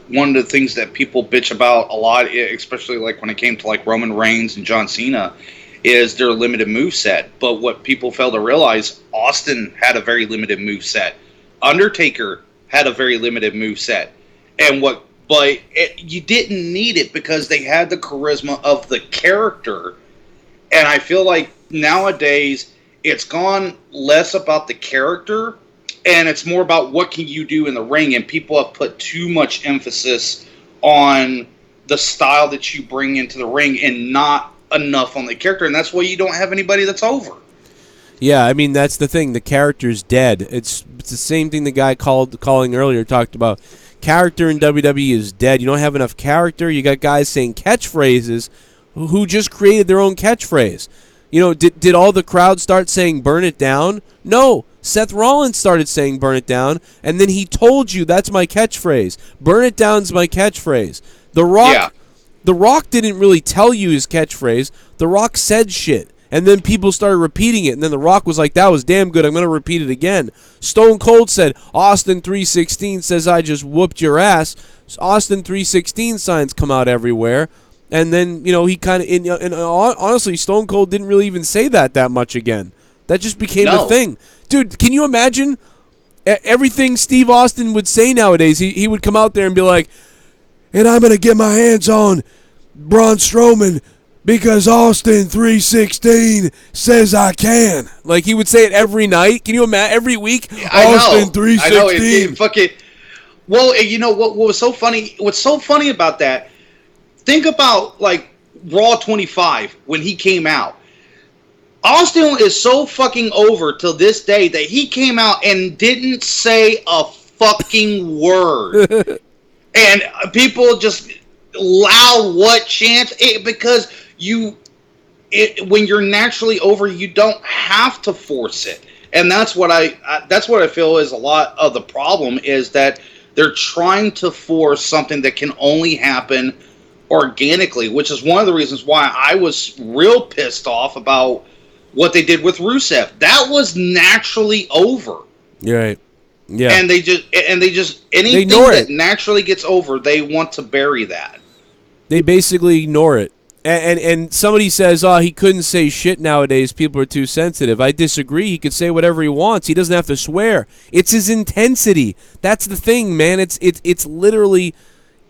one of the things that people bitch about a lot, especially like when it came to like Roman Reigns and John Cena, is their limited moveset. But what people fail to realize, Austin had a very limited moveset. Undertaker had a very limited moveset. You didn't need it because they had the charisma of the character. And I feel like nowadays it's gone less about the character and it's more about what can you do in the ring, and people have put too much emphasis on the style that you bring into the ring and not enough on the character, and that's why you don't have anybody that's over. Yeah, I mean, that's the thing. The character's dead. It's the same thing the guy calling earlier talked about. Character in WWE is dead. You don't have enough character. You got guys saying catchphrases who just created their own catchphrase. You know, did all the crowd start saying burn it down? No. Seth Rollins started saying burn it down, and then he told you that's my catchphrase. Burn it down's my catchphrase. The Rock didn't really tell you his catchphrase. The Rock said shit. And then people started repeating it, and then The Rock was like, that was damn good, I'm going to repeat it again. Stone Cold said, Austin 316 says I just whooped your ass. Austin 316 signs come out everywhere. And then, you know, he kind of, honestly, Stone Cold didn't really even say that much again. That just became a thing. Dude, can you imagine everything Steve Austin would say nowadays, he would come out there and be like, and I'm going to get my hands on Braun Strowman because Austin 316 says I can. Like, he would say it every night. Can you imagine? Every week, Austin 316. I know. It fucking... Well, you know what was so funny? What's so funny about that? Think about like Raw 25 when he came out. Austin is so fucking over till this day that he came out and didn't say a fucking word, and people just loud what chants because when you're naturally over, you don't have to force it, and that's what I feel is a lot of the problem is that. They're trying to force something that can only happen organically, which is one of the reasons why I was real pissed off about what they did with Rusev. That was naturally over. You're right. Yeah. And they just anything that naturally gets over, they want to bury that. They basically ignore it. And somebody says, oh, he couldn't say shit nowadays. People are too sensitive. I disagree. He could say whatever he wants. He doesn't have to swear. It's his intensity. That's the thing, man. It's literally,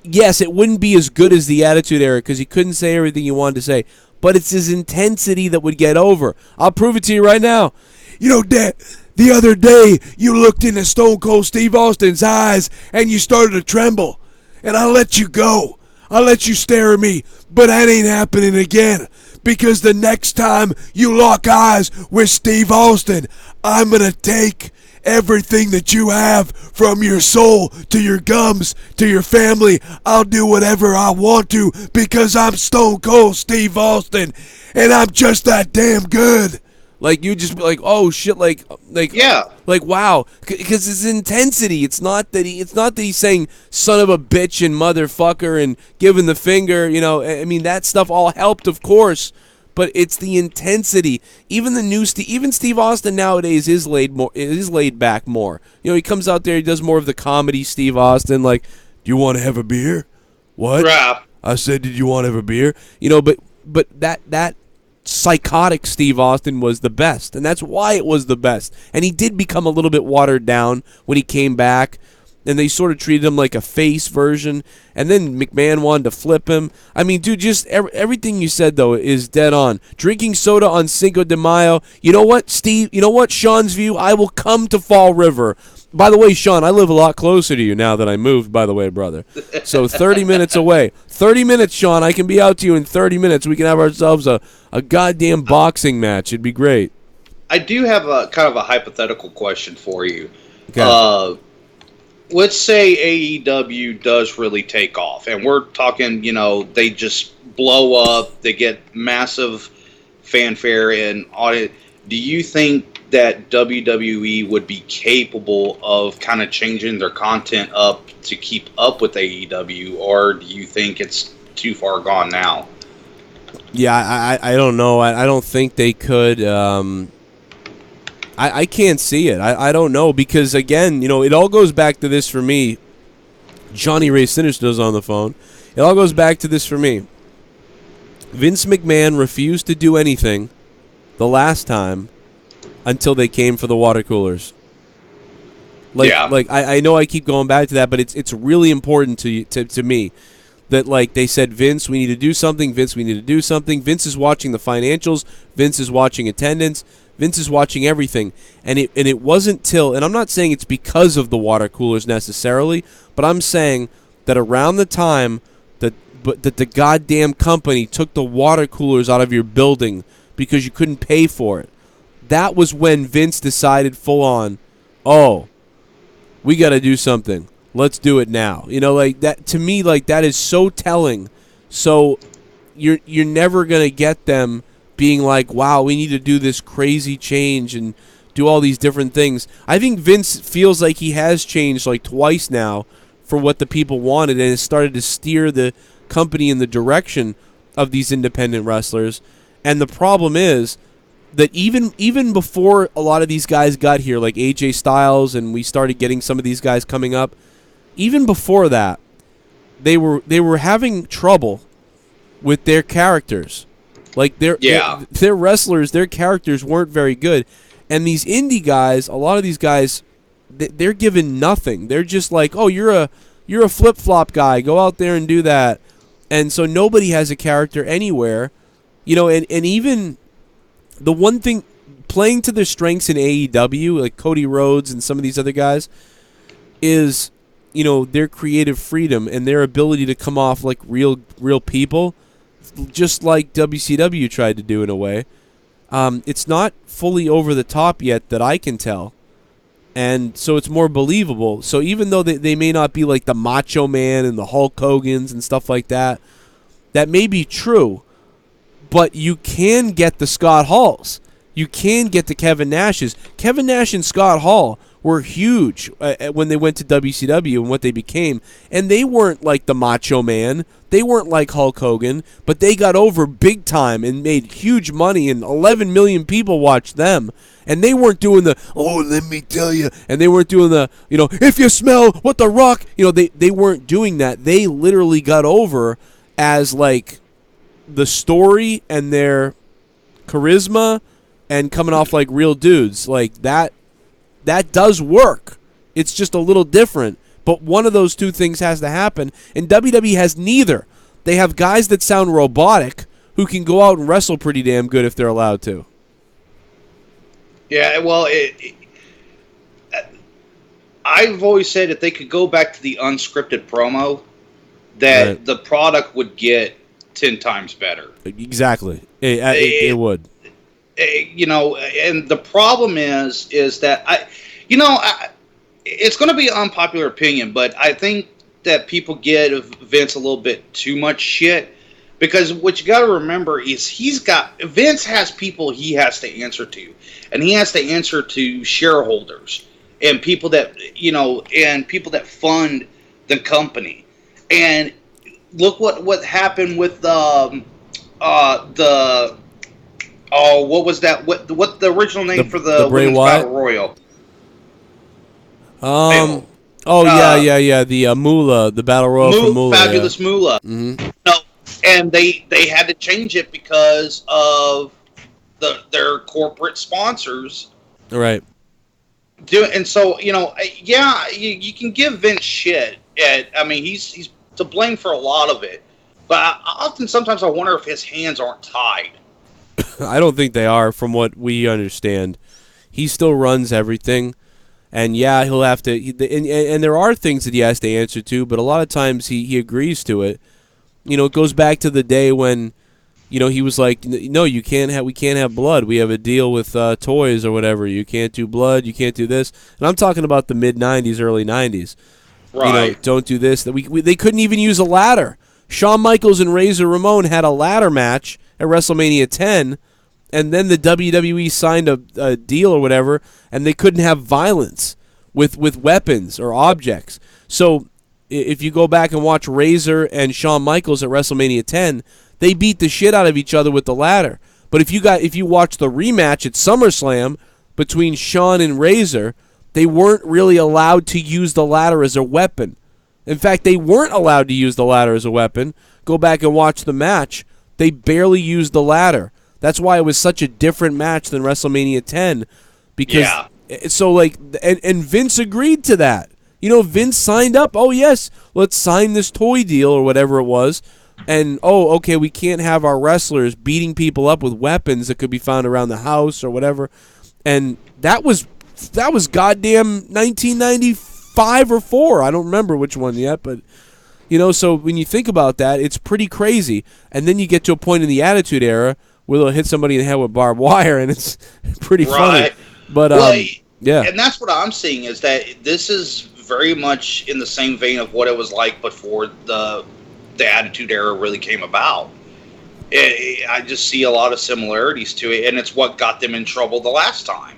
yes, it wouldn't be as good as the Attitude Era because he couldn't say everything he wanted to say. But it's his intensity that would get over. I'll prove it to you right now. You know, Dad, the other day you looked into Stone Cold Steve Austin's eyes and you started to tremble. And I let you go. I let you stare at me, but that ain't happening again. Because the next time you lock eyes with Steve Austin, I'm going to take everything that you have from your soul to your gums to your family. I'll do whatever I want to because I'm Stone Cold Steve Austin, and I'm just that damn good. Like, you just be like, oh shit, like yeah, like wow, because it's intensity. It's not that he's saying son of a bitch and motherfucker and giving the finger. You know, I mean that stuff all helped, of course, but it's the intensity. Even Steve Austin nowadays is laid back more. You know, he comes out there, he does more of the comedy. Steve Austin, like, do you want to have a beer? What? Crap. I said, did you want to have a beer? You know, but that. Psychotic Steve Austin was the best, and that's why it was the best. And he did become a little bit watered down when he came back, and they sort of treated him like a face version, and then McMahon wanted to flip him. I mean, dude, just everything you said, though, is dead on. Drinking soda on Cinco de Mayo. You know what, Steve? You know what, Sean's view? I will come to Fall River. By the way, Sean, I live a lot closer to you now that I moved, by the way, brother. So 30 minutes away. 30 minutes, Sean. I can be out to you in 30 minutes. We can have ourselves a goddamn boxing match. It'd be great. I do have a kind of a hypothetical question for you. Okay. Let's say AEW does really take off, and we're talking, you know, they just blow up, they get massive fanfare and audit. Do you think that WWE would be capable of kind of changing their content up to keep up with AEW, or do you think it's too far gone now? Yeah, I don't know. I don't think they could. I can't see it. I don't know because, again, you know, it all goes back to this for me. Johnny Ray Sinister's on the phone. It all goes back to this for me. Vince McMahon refused to do anything the last time until they came for the water coolers. Like, yeah. Like I know I keep going back to that, but it's really important to me that, like, they said, Vince, we need to do something. Vince, we need to do something. Vince is watching the financials. Vince is watching attendance. Vince is watching everything. And it wasn't till, and I'm not saying it's because of the water coolers necessarily, but I'm saying that around the time that the goddamn company took the water coolers out of your building because you couldn't pay for it, that was when Vince decided full on, oh, we got to do something. Let's do it now. You know, like that, to me, like, that is so telling. So you're never going to get them being like, wow, we need to do this crazy change and do all these different things. I think Vince feels like he has changed like twice now for what the people wanted and has started to steer the company in the direction of these independent wrestlers. And the problem is that even before a lot of these guys got here, like AJ Styles, and we started getting some of these guys coming up, even before that, they were having trouble with their characters. Like their wrestlers, their characters weren't very good. And these indie guys, a lot of these guys, they're given nothing. They're just like, oh, you're a flip-flop guy. Go out there and do that. And so nobody has a character anywhere. And even the one thing, playing to their strengths in AEW, like Cody Rhodes and some of these other guys, is, their creative freedom and their ability to come off like real people, just like WCW tried to do in a way. It's not fully over the top yet that I can tell. And so it's more believable. So even though they may not be like the Macho Man and the Hulk Hogans and stuff like that, that may be true. But you can get the Scott Halls. You can get the Kevin Nashes. Kevin Nash and Scott Hall were huge when they went to WCW and what they became. And they weren't like the Macho Man. They weren't like Hulk Hogan. But they got over big time and made huge money. And 11 million people watched them. And they weren't doing the, oh, let me tell you. And they weren't doing the, if you smell what the Rock. They weren't doing that. They literally got over as like the story and their charisma and coming off like real dudes. Like that does work. It's just a little different. But one of those two things has to happen. And WWE has neither. They have guys that sound robotic who can go out and wrestle pretty damn good if they're allowed to. Yeah, well, I've always said if they could go back to the unscripted promo, that Right. the product would get 10 times better. Exactly. It would. And the problem is that it's going to be an unpopular opinion, but I think that people give Vince a little bit too much shit. Because what you got to remember is Vince has people he has to answer to, and he has to answer to shareholders and people that fund the company. And look what happened with what was that? What the original name for the Bray Women's Wyatt? Battle Royal? Yeah. The Moolah, the Battle Royal for Moolah. Fabulous Moolah. Mm-hmm. No, and they had to change it because of their corporate sponsors. Right. And so, you can give Vince shit. He's to blame for a lot of it. But sometimes I wonder if his hands aren't tied. I don't think they are, from what we understand. He still runs everything. And yeah, he'll have to, and there are things that he has to answer to, but a lot of times he agrees to it. It goes back to the day when, he was like, no, we can't have blood. We have a deal with toys or whatever. You can't do blood. You can't do this. And I'm talking about the mid '90s, early '90s. Right. Don't do this. They couldn't even use a ladder. Shawn Michaels and Razor Ramon had a ladder match at WrestleMania 10. And then the WWE signed a deal or whatever, and they couldn't have violence with weapons or objects. So if you go back and watch Razor and Shawn Michaels at WrestleMania 10, they beat the shit out of each other with the ladder. But if you watch the rematch at SummerSlam between Shawn and Razor, they weren't really allowed to use the ladder as a weapon. In fact, they weren't allowed to use the ladder as a weapon. Go back and watch the match. They barely used the ladder. That's why it was such a different match than WrestleMania 10. Because and Vince agreed to that. Vince signed up. Oh, yes, let's sign this toy deal or whatever it was. And, okay, we can't have our wrestlers beating people up with weapons that could be found around the house or whatever. And that was goddamn 1995 or 4. I don't remember which one yet, but... so when you think about that, it's pretty crazy. And then you get to a point in the Attitude Era where they'll hit somebody in the head with barbed wire, and it's pretty funny. But, yeah. And that's what I'm seeing, is that this is very much in the same vein of what it was like before the Attitude Era really came about. I just see a lot of similarities to it, and it's what got them in trouble the last time.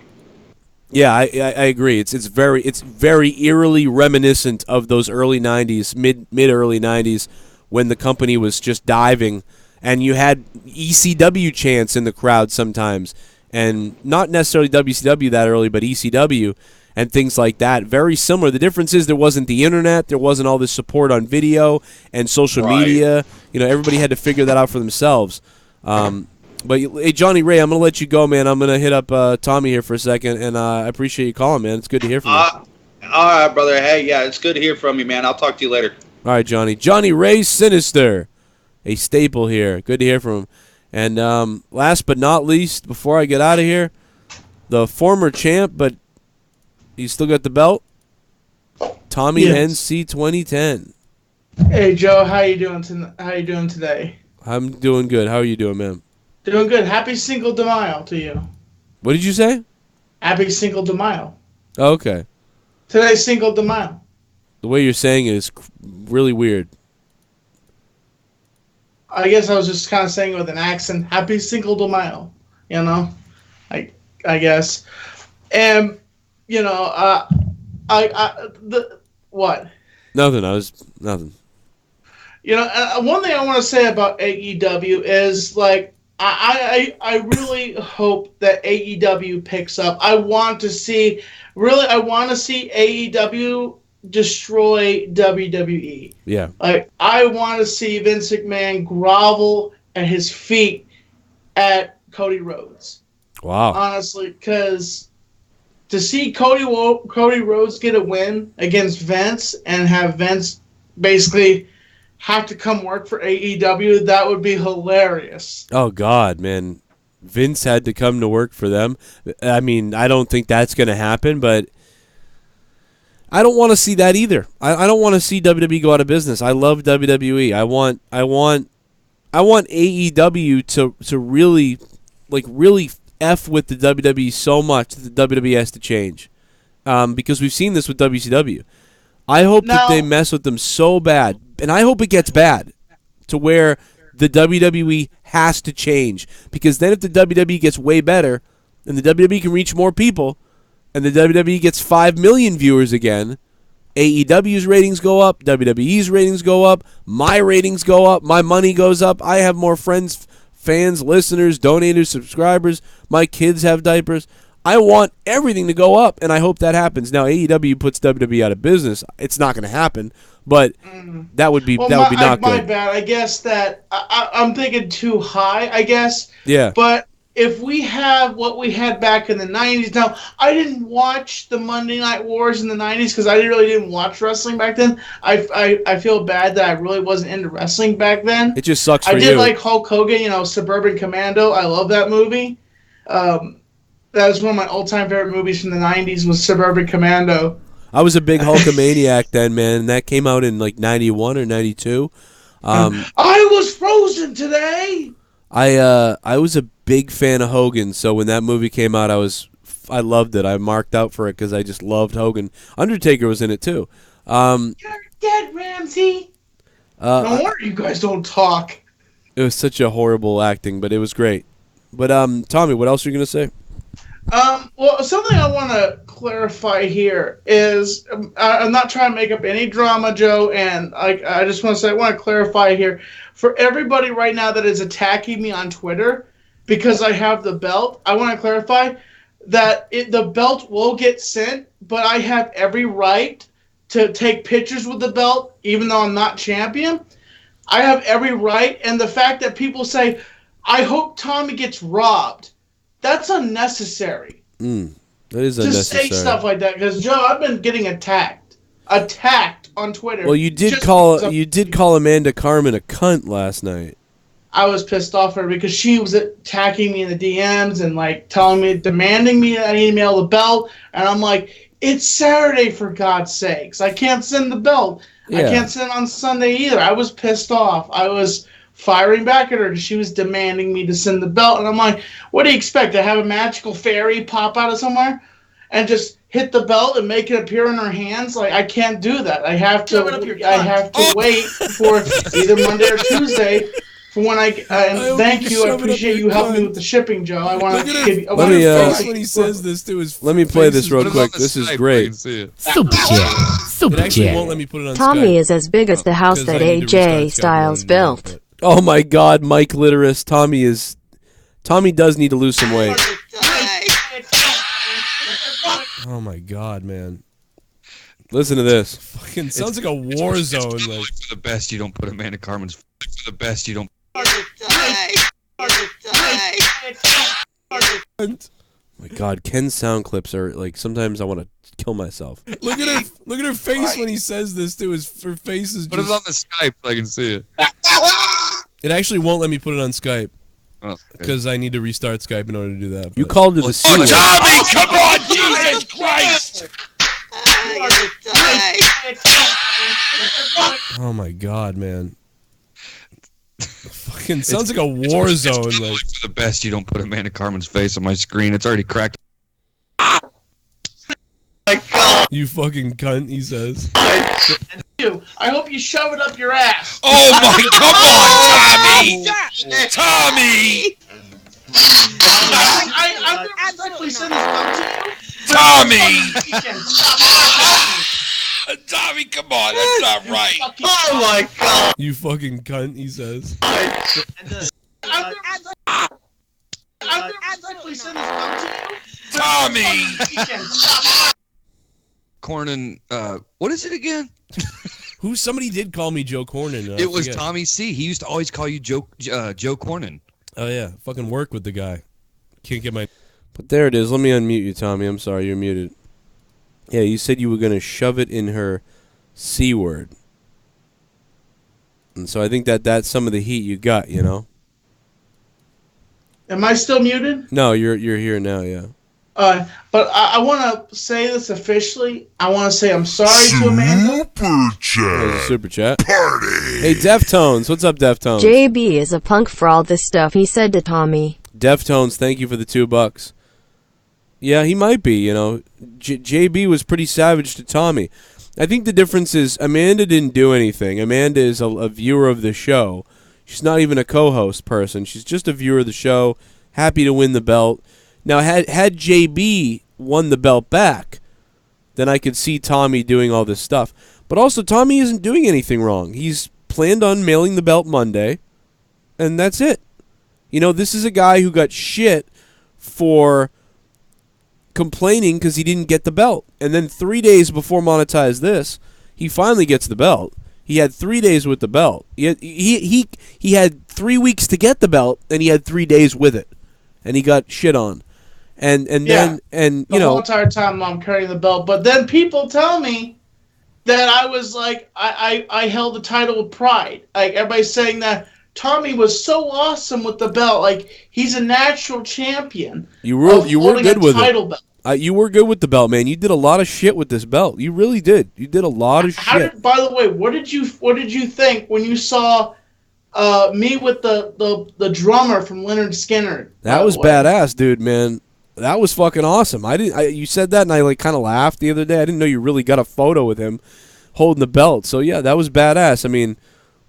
Yeah, I agree. It's very eerily reminiscent of those early '90s, mid early '90s, when the company was just diving, and you had ECW chants in the crowd sometimes, and not necessarily WCW that early, but ECW and things like that. Very similar. The difference is there wasn't the internet, there wasn't all this support on video and social media. Everybody had to figure that out for themselves. But, hey, Johnny Ray, I'm going to let you go, man. I'm going to hit up Tommy here for a second, and I appreciate you calling, man. It's good to hear from you. All right, brother. Hey, yeah, it's good to hear from you, man. I'll talk to you later. All right, Johnny. Johnny Ray Sinister, a staple here. Good to hear from him. And last but not least, before I get out of here, the former champ, but he's still got the belt, Tommy NC 2010. Hey, Joe. How you doing today? I'm doing good. How are you doing, man? Doing good. Happy Cinco de Mayo to you. What did you say? Happy Cinco de Mayo. Oh, okay. Today's Cinco de Mayo. The way you're saying it is really weird. I guess I was just kind of saying it with an accent. Happy Cinco de Mayo. You know? I guess. And, you know, what? Nothing. You know, one thing I want to say about AEW is, like, I really hope that AEW picks up. I want to see AEW destroy WWE. Yeah. Like, I want to see Vince McMahon grovel at his feet at Cody Rhodes. Wow. Honestly, because to see Cody Rhodes get a win against Vince and have Vince basically have to come work for AEW, that would be hilarious. Oh, God, man. Vince had to come to work for them. I mean, I don't think that's going to happen, but I don't want to see that either. I don't want to see WWE go out of business. I love WWE. I want AEW to really F with the WWE so much that the WWE has to change. Because we've seen this with WCW. I hope that they mess with them so bad, and I hope it gets bad to where the WWE has to change. Because then if the WWE gets way better, and the WWE can reach more people, and the WWE gets 5 million viewers again, AEW's ratings go up, WWE's ratings go up, my ratings go up, my money goes up, I have more friends, fans, listeners, donators, subscribers, my kids have diapers. I want everything to go up, and I hope that happens. Now, AEW puts WWE out of business. It's not going to happen, but that would be not good. My bad. I guess that I'm thinking too high, I guess. Yeah. But if we have what we had back in the 90s, now, I didn't watch the Monday Night Wars in the 90s because I really didn't watch wrestling back then. I feel bad that I really wasn't into wrestling back then. It just sucks for you. I did like Hulk Hogan, Suburban Commando. I love that movie. That was one of my all-time favorite movies from the 90s was Suburban Commando. I was a big Hulkamaniac then, man, and that came out in like 91 or 92. I was frozen today! I was a big fan of Hogan, so when that movie came out, I loved it. I marked out for it because I just loved Hogan. Undertaker was in it too. You're dead, Ramsey! No wonder you guys don't talk. It was such a horrible acting, but it was great. But Tommy, what else are you going to say? Well, something I want to clarify here is I'm not trying to make up any drama, Joe, and I just want to say I want to clarify here for everybody right now that is attacking me on Twitter because I have the belt. I want to clarify that the belt will get sent, but I have every right to take pictures with the belt, even though I'm not champion. I have every right, and the fact that people say, I hope Tommy gets robbed. That's unnecessary. That is unnecessary. To say stuff like that, because Joe, I've been getting attacked on Twitter. Well, you did call Amanda Carmen a cunt last night. I was pissed off at her because she was attacking me in the DMs and like demanding me that I email the belt, and I'm like, it's Saturday for God's sakes. I can't send the belt. Yeah. I can't send on Sunday either. I was pissed off. I was firing back at her because she was demanding me to send the belt. And I'm like, what do you expect? To have a magical fairy pop out of somewhere and just hit the belt and make it appear in her hands? Like, I can't do that. I have to wait for either Monday or Tuesday for when thank you. I appreciate you helping me with the shipping, Joe. I want to give you... when he says this to his... Let me play this real quick. This is great. Super chat. Won't let me put it on Tommy Skype is as big as the house that AJ Styles built. Oh my God, Mike Litterus. Tommy does need to lose some weight. Oh my God, man. Listen to this. Fucking sounds like a war zone. Like, for the best, you don't put Amanda Carmen's. For the best, you don't. My God, Ken's sound clips are like sometimes I want to kill myself. Look at her face when he says this too. Her face is Put it on the Skype so I can see it. It actually won't let me put it on Skype. Oh, because I need to restart Skype in order to do that. You called her the C word. Tommy, come on, Jesus Christ! Oh my God, man. Fucking sounds like a war zone. Like for the best, you don't put Amanda Carmen's face on my screen. It's already cracked. You fucking cunt, he says. I hope you shove it up your ass. Oh my, come on, Tommy! Tommy! I'm respectfully send this up to you. Tommy! Tommy, come on, that's not right. Oh my God! You fucking cunt, he says. I'm respectfully send this up to you. Tommy! Cornyn, what is it again? Somebody did call me Joe Cornyn. It was Tommy C. He used to always call you Joe Cornyn. Oh yeah, fucking work with the guy. Can't get my. But there it is. Let me unmute you, Tommy. I'm sorry, you're muted. Yeah, you said you were gonna shove it in her C word, and so I think that's some of the heat you got. You know. Am I still muted? No, you're here now. Yeah. But I want to say this officially. I want to say I'm sorry to Amanda. Super chat. Super chat. Party. Hey, Deftones. What's up, Deftones? JB is a punk for all this stuff, he said to Tommy. Deftones, thank you for the $2. Yeah, he might be, you know. JB was pretty savage to Tommy. I think the difference is Amanda didn't do anything. Amanda is a viewer of the show. She's not even a co-host person. She's just a viewer of the show, happy to win the belt. Now, had JB won the belt back, then I could see Tommy doing all this stuff. But also, Tommy isn't doing anything wrong. He's planned on mailing the belt Monday, and that's it. You know, this is a guy who got shit for complaining because he didn't get the belt. And then 3 days before Monetize This, he finally gets the belt. He had 3 days with the belt. He had 3 weeks to get the belt, and he had 3 days with it. And he got shit on. And then you know, the whole entire time I'm carrying the belt. But then people tell me that I was like I held the title with pride. Like everybody's saying that Tommy was so awesome with the belt. Like he's a natural champion. You were good with it. You were good with the belt, man. You did a lot of shit with this belt. You really did. You did a lot of shit. By the way, what did you think when you saw me with the drummer from Leonard Skinner? That was badass, dude, man. That was fucking awesome. You said that, and I like kind of laughed the other day. I didn't know you really got a photo with him holding the belt. So yeah, that was badass. I mean,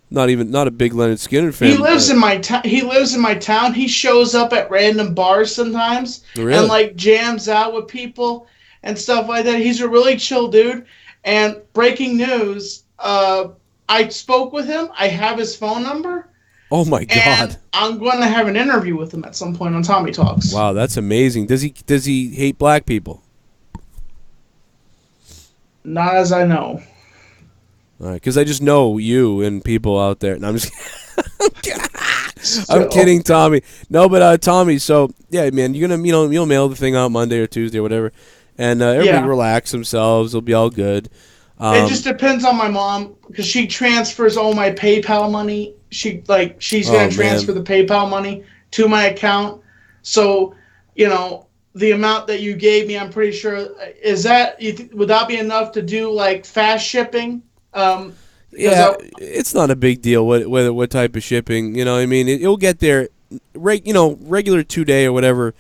not a big Leonard Skinner fan. He lives in my town. He lives in my town. He shows up at random bars sometimes and like jams out with people and stuff like that. He's a really chill dude. And breaking news, I spoke with him. I have his phone number. Oh my God! And I'm going to have an interview with him at some point on Tommy Talks. Wow, that's amazing. Does he hate black people? Not as I know. All right, because I just know you and people out there. No, I'm just I'm kidding, Tommy. No, but Tommy. So yeah, man, you're gonna you'll mail the thing out Monday or Tuesday or whatever, and everybody relax themselves. It'll be all good. It just depends on my mom because she transfers all my PayPal money. She's gonna transfer the PayPal money to my account. So, the amount that you gave me, I'm pretty sure would that be enough to do like fast shipping? Yeah, it's not a big deal. What type of shipping? You know, what I mean, it'll get there. Regular 2 day or whatever.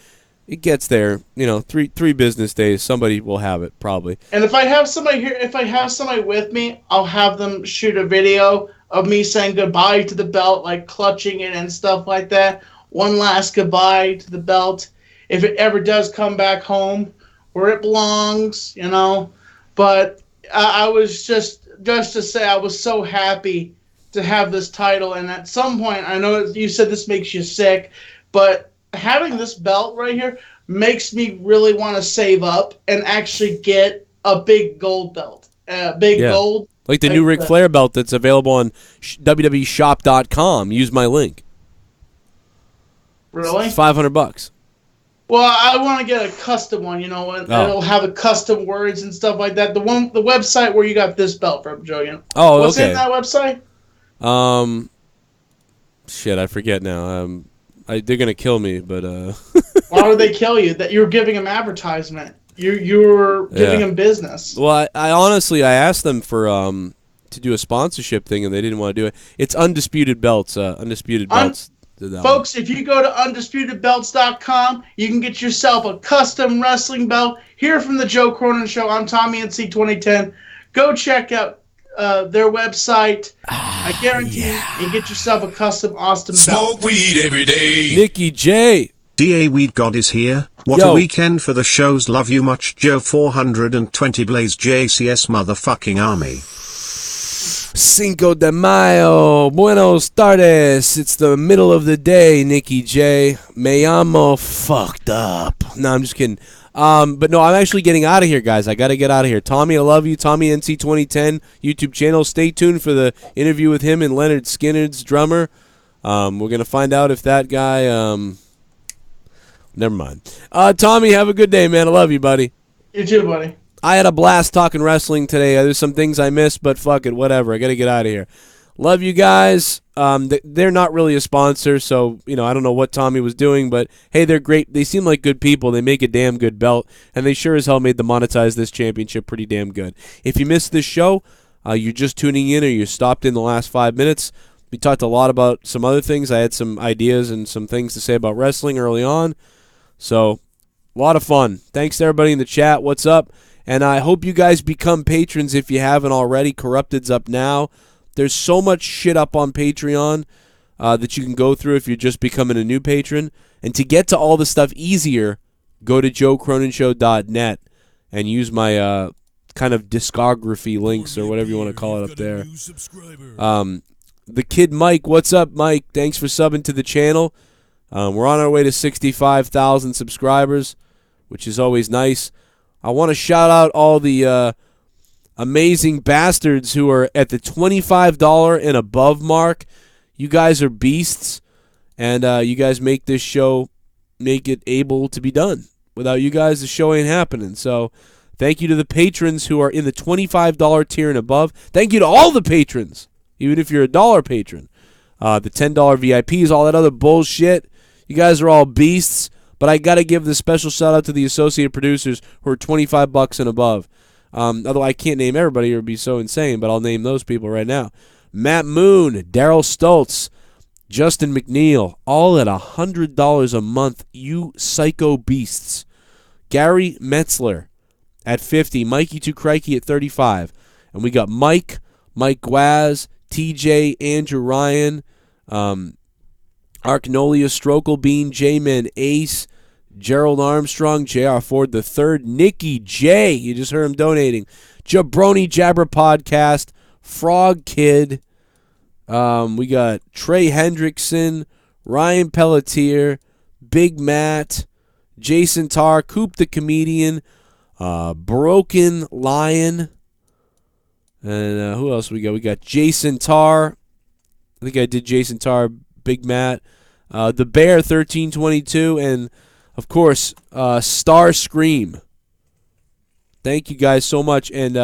It gets there, 3 business days. Somebody will have it probably. And if I have somebody here, if I have somebody with me, I'll have them shoot a video of me saying goodbye to the belt, like clutching it and stuff like that. One last goodbye to the belt. If it ever does come back home where it belongs, But I was just to say I was so happy to have this title. And at some point, I know you said this makes you sick, but having this belt right here makes me really want to save up and actually get a big gold belt. Gold. Like the new Ric Flair belt that's available on WWEshop.com. Use my link. Really? It's $500. Well, I want to get a custom one, and it'll have the custom words and stuff like that. The website where you got this belt from, Joe. Oh, What's okay. in that website? Shit, I forget now. They're gonna kill me, but Why would they kill you? That you're giving them advertisement. You're giving them business. Well, I honestly asked them for to do a sponsorship thing, and they didn't want to do it. It's Undisputed Belts. Undisputed Belts. Folks, if you go to UndisputedBelts.com, you can get yourself a custom wrestling belt. Here from the Joe Cronin Show, I'm Tommy NC 2010. Go check out their website. I guarantee you can get yourself a custom Austin belt. Smoke weed every day. NickY J. DA Weed God is here. What a weekend for the shows. Love you much, Joe. 420 Blaze JCS motherfucking army. Cinco de Mayo. Buenos tardes. It's the middle of the day, NickY J. Me llamo fucked up. No, I'm just kidding. But no, I'm actually getting out of here, guys. I got to get out of here. Tommy, I love you. Tommy NC 2010 YouTube channel. Stay tuned for the interview with him and Leonard Skinner's drummer. We're going to find out if that guy... Never mind. Tommy, have a good day, man. I love you, buddy. You too, buddy. I had a blast talking wrestling today. There's some things I missed, but fuck it, whatever. I got to get out of here. Love you guys. They're not really a sponsor, so I don't know what Tommy was doing, but hey, they're great. They seem like good people. They make a damn good belt, and they sure as hell made the monetize this championship pretty damn good. If you missed this show, you're just tuning in or you stopped in the last 5 minutes, we talked a lot about some other things. I had some ideas and some things to say about wrestling early on. So, a lot of fun. Thanks to everybody in the chat. What's up? And I hope you guys become patrons if you haven't already. Corrupted's up now. There's so much shit up on Patreon that you can go through if you're just becoming a new patron. And to get to all the stuff easier, go to joecroninshow.net and use my kind of discography links or whatever you want to call it up there. The kid Mike, what's up, Mike? Thanks for subbing to the channel. We're on our way to 65,000 subscribers, which is always nice. I want to shout out all the amazing bastards who are at the $25 and above mark. You guys are beasts, and you guys make this show, make it able to be done. Without you guys, the show ain't happening. So thank you to the patrons who are in the $25 tier and above. Thank you to all the patrons, even if you're a dollar patron. The $10 VIPs, all that other bullshit. You guys are all beasts, but I got to give this special shout-out to the associate producers who are $25 and above. Although I can't name everybody, it would be so insane, but I'll name those people right now. Matt Moon, Darel Stultz, Justin McNeil, all at $100 a month, you psycho beasts. Gary Metzler at $50, Mikey Too Crikey at $35, and we got Mike Gwaz, TJ, Andrew Ryan, Arknolia Strokelbean, JayyMenAce, Gerald Armstrong, JRFord III, NickY J, you just heard him donating, Jabroni Jabber Podcast, Frog Kid, we got Trey Hendrickson, Ryan Pelletier, Big Matt, Jason Tarr, Coop the Comedian, Brokenlion, and who else we got? We got Jason Tarr. I think I did Jason Tarr, Big Matt, The Bear 1322, and of course StarSCREAM. Thank you guys so much, and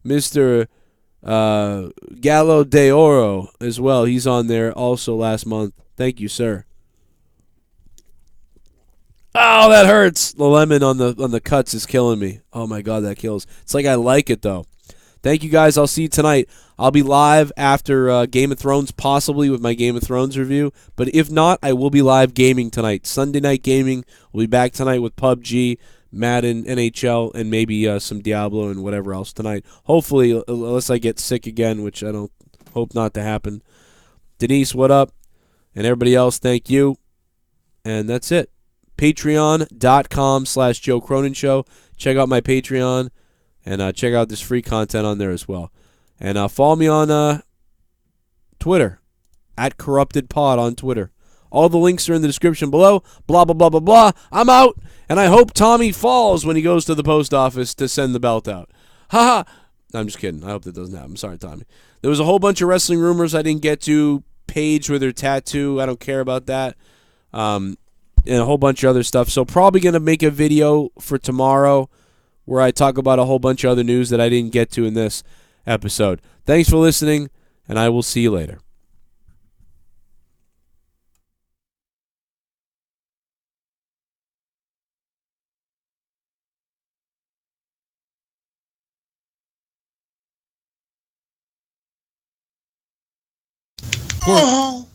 Mr. Gallo de Oro as well. He's on there also last month. Thank you, sir. Oh, that hurts. The lemon on the cuts is killing me. Oh my god, that kills. It's like I like it though. Thank you guys. I'll see you tonight. I'll be live after Game of Thrones, possibly with my Game of Thrones review. But if not, I will be live gaming tonight. Sunday night gaming. We'll be back tonight with PUBG, Madden, NHL, and maybe some Diablo and whatever else tonight. Hopefully, unless I get sick again, which I don't hope not to happen. Denise, what up? And everybody else, thank you. And that's it. Patreon.com/Joe Cronin Show. Check out my Patreon. And check out this free content on there as well. And follow me on Twitter, @CorruptedPod on Twitter. All the links are in the description below. Blah, blah, blah, blah, blah. I'm out. And I hope Tommy falls when he goes to the post office to send the belt out. Ha ha. I'm just kidding. I hope that doesn't happen. Sorry, Tommy. There was a whole bunch of wrestling rumors I didn't get to. Paige with her tattoo. I don't care about that. and a whole bunch of other stuff. So probably going to make a video for tomorrow where I talk about a whole bunch of other news that I didn't get to in this episode. Thanks for listening, and I will see you later. Oh.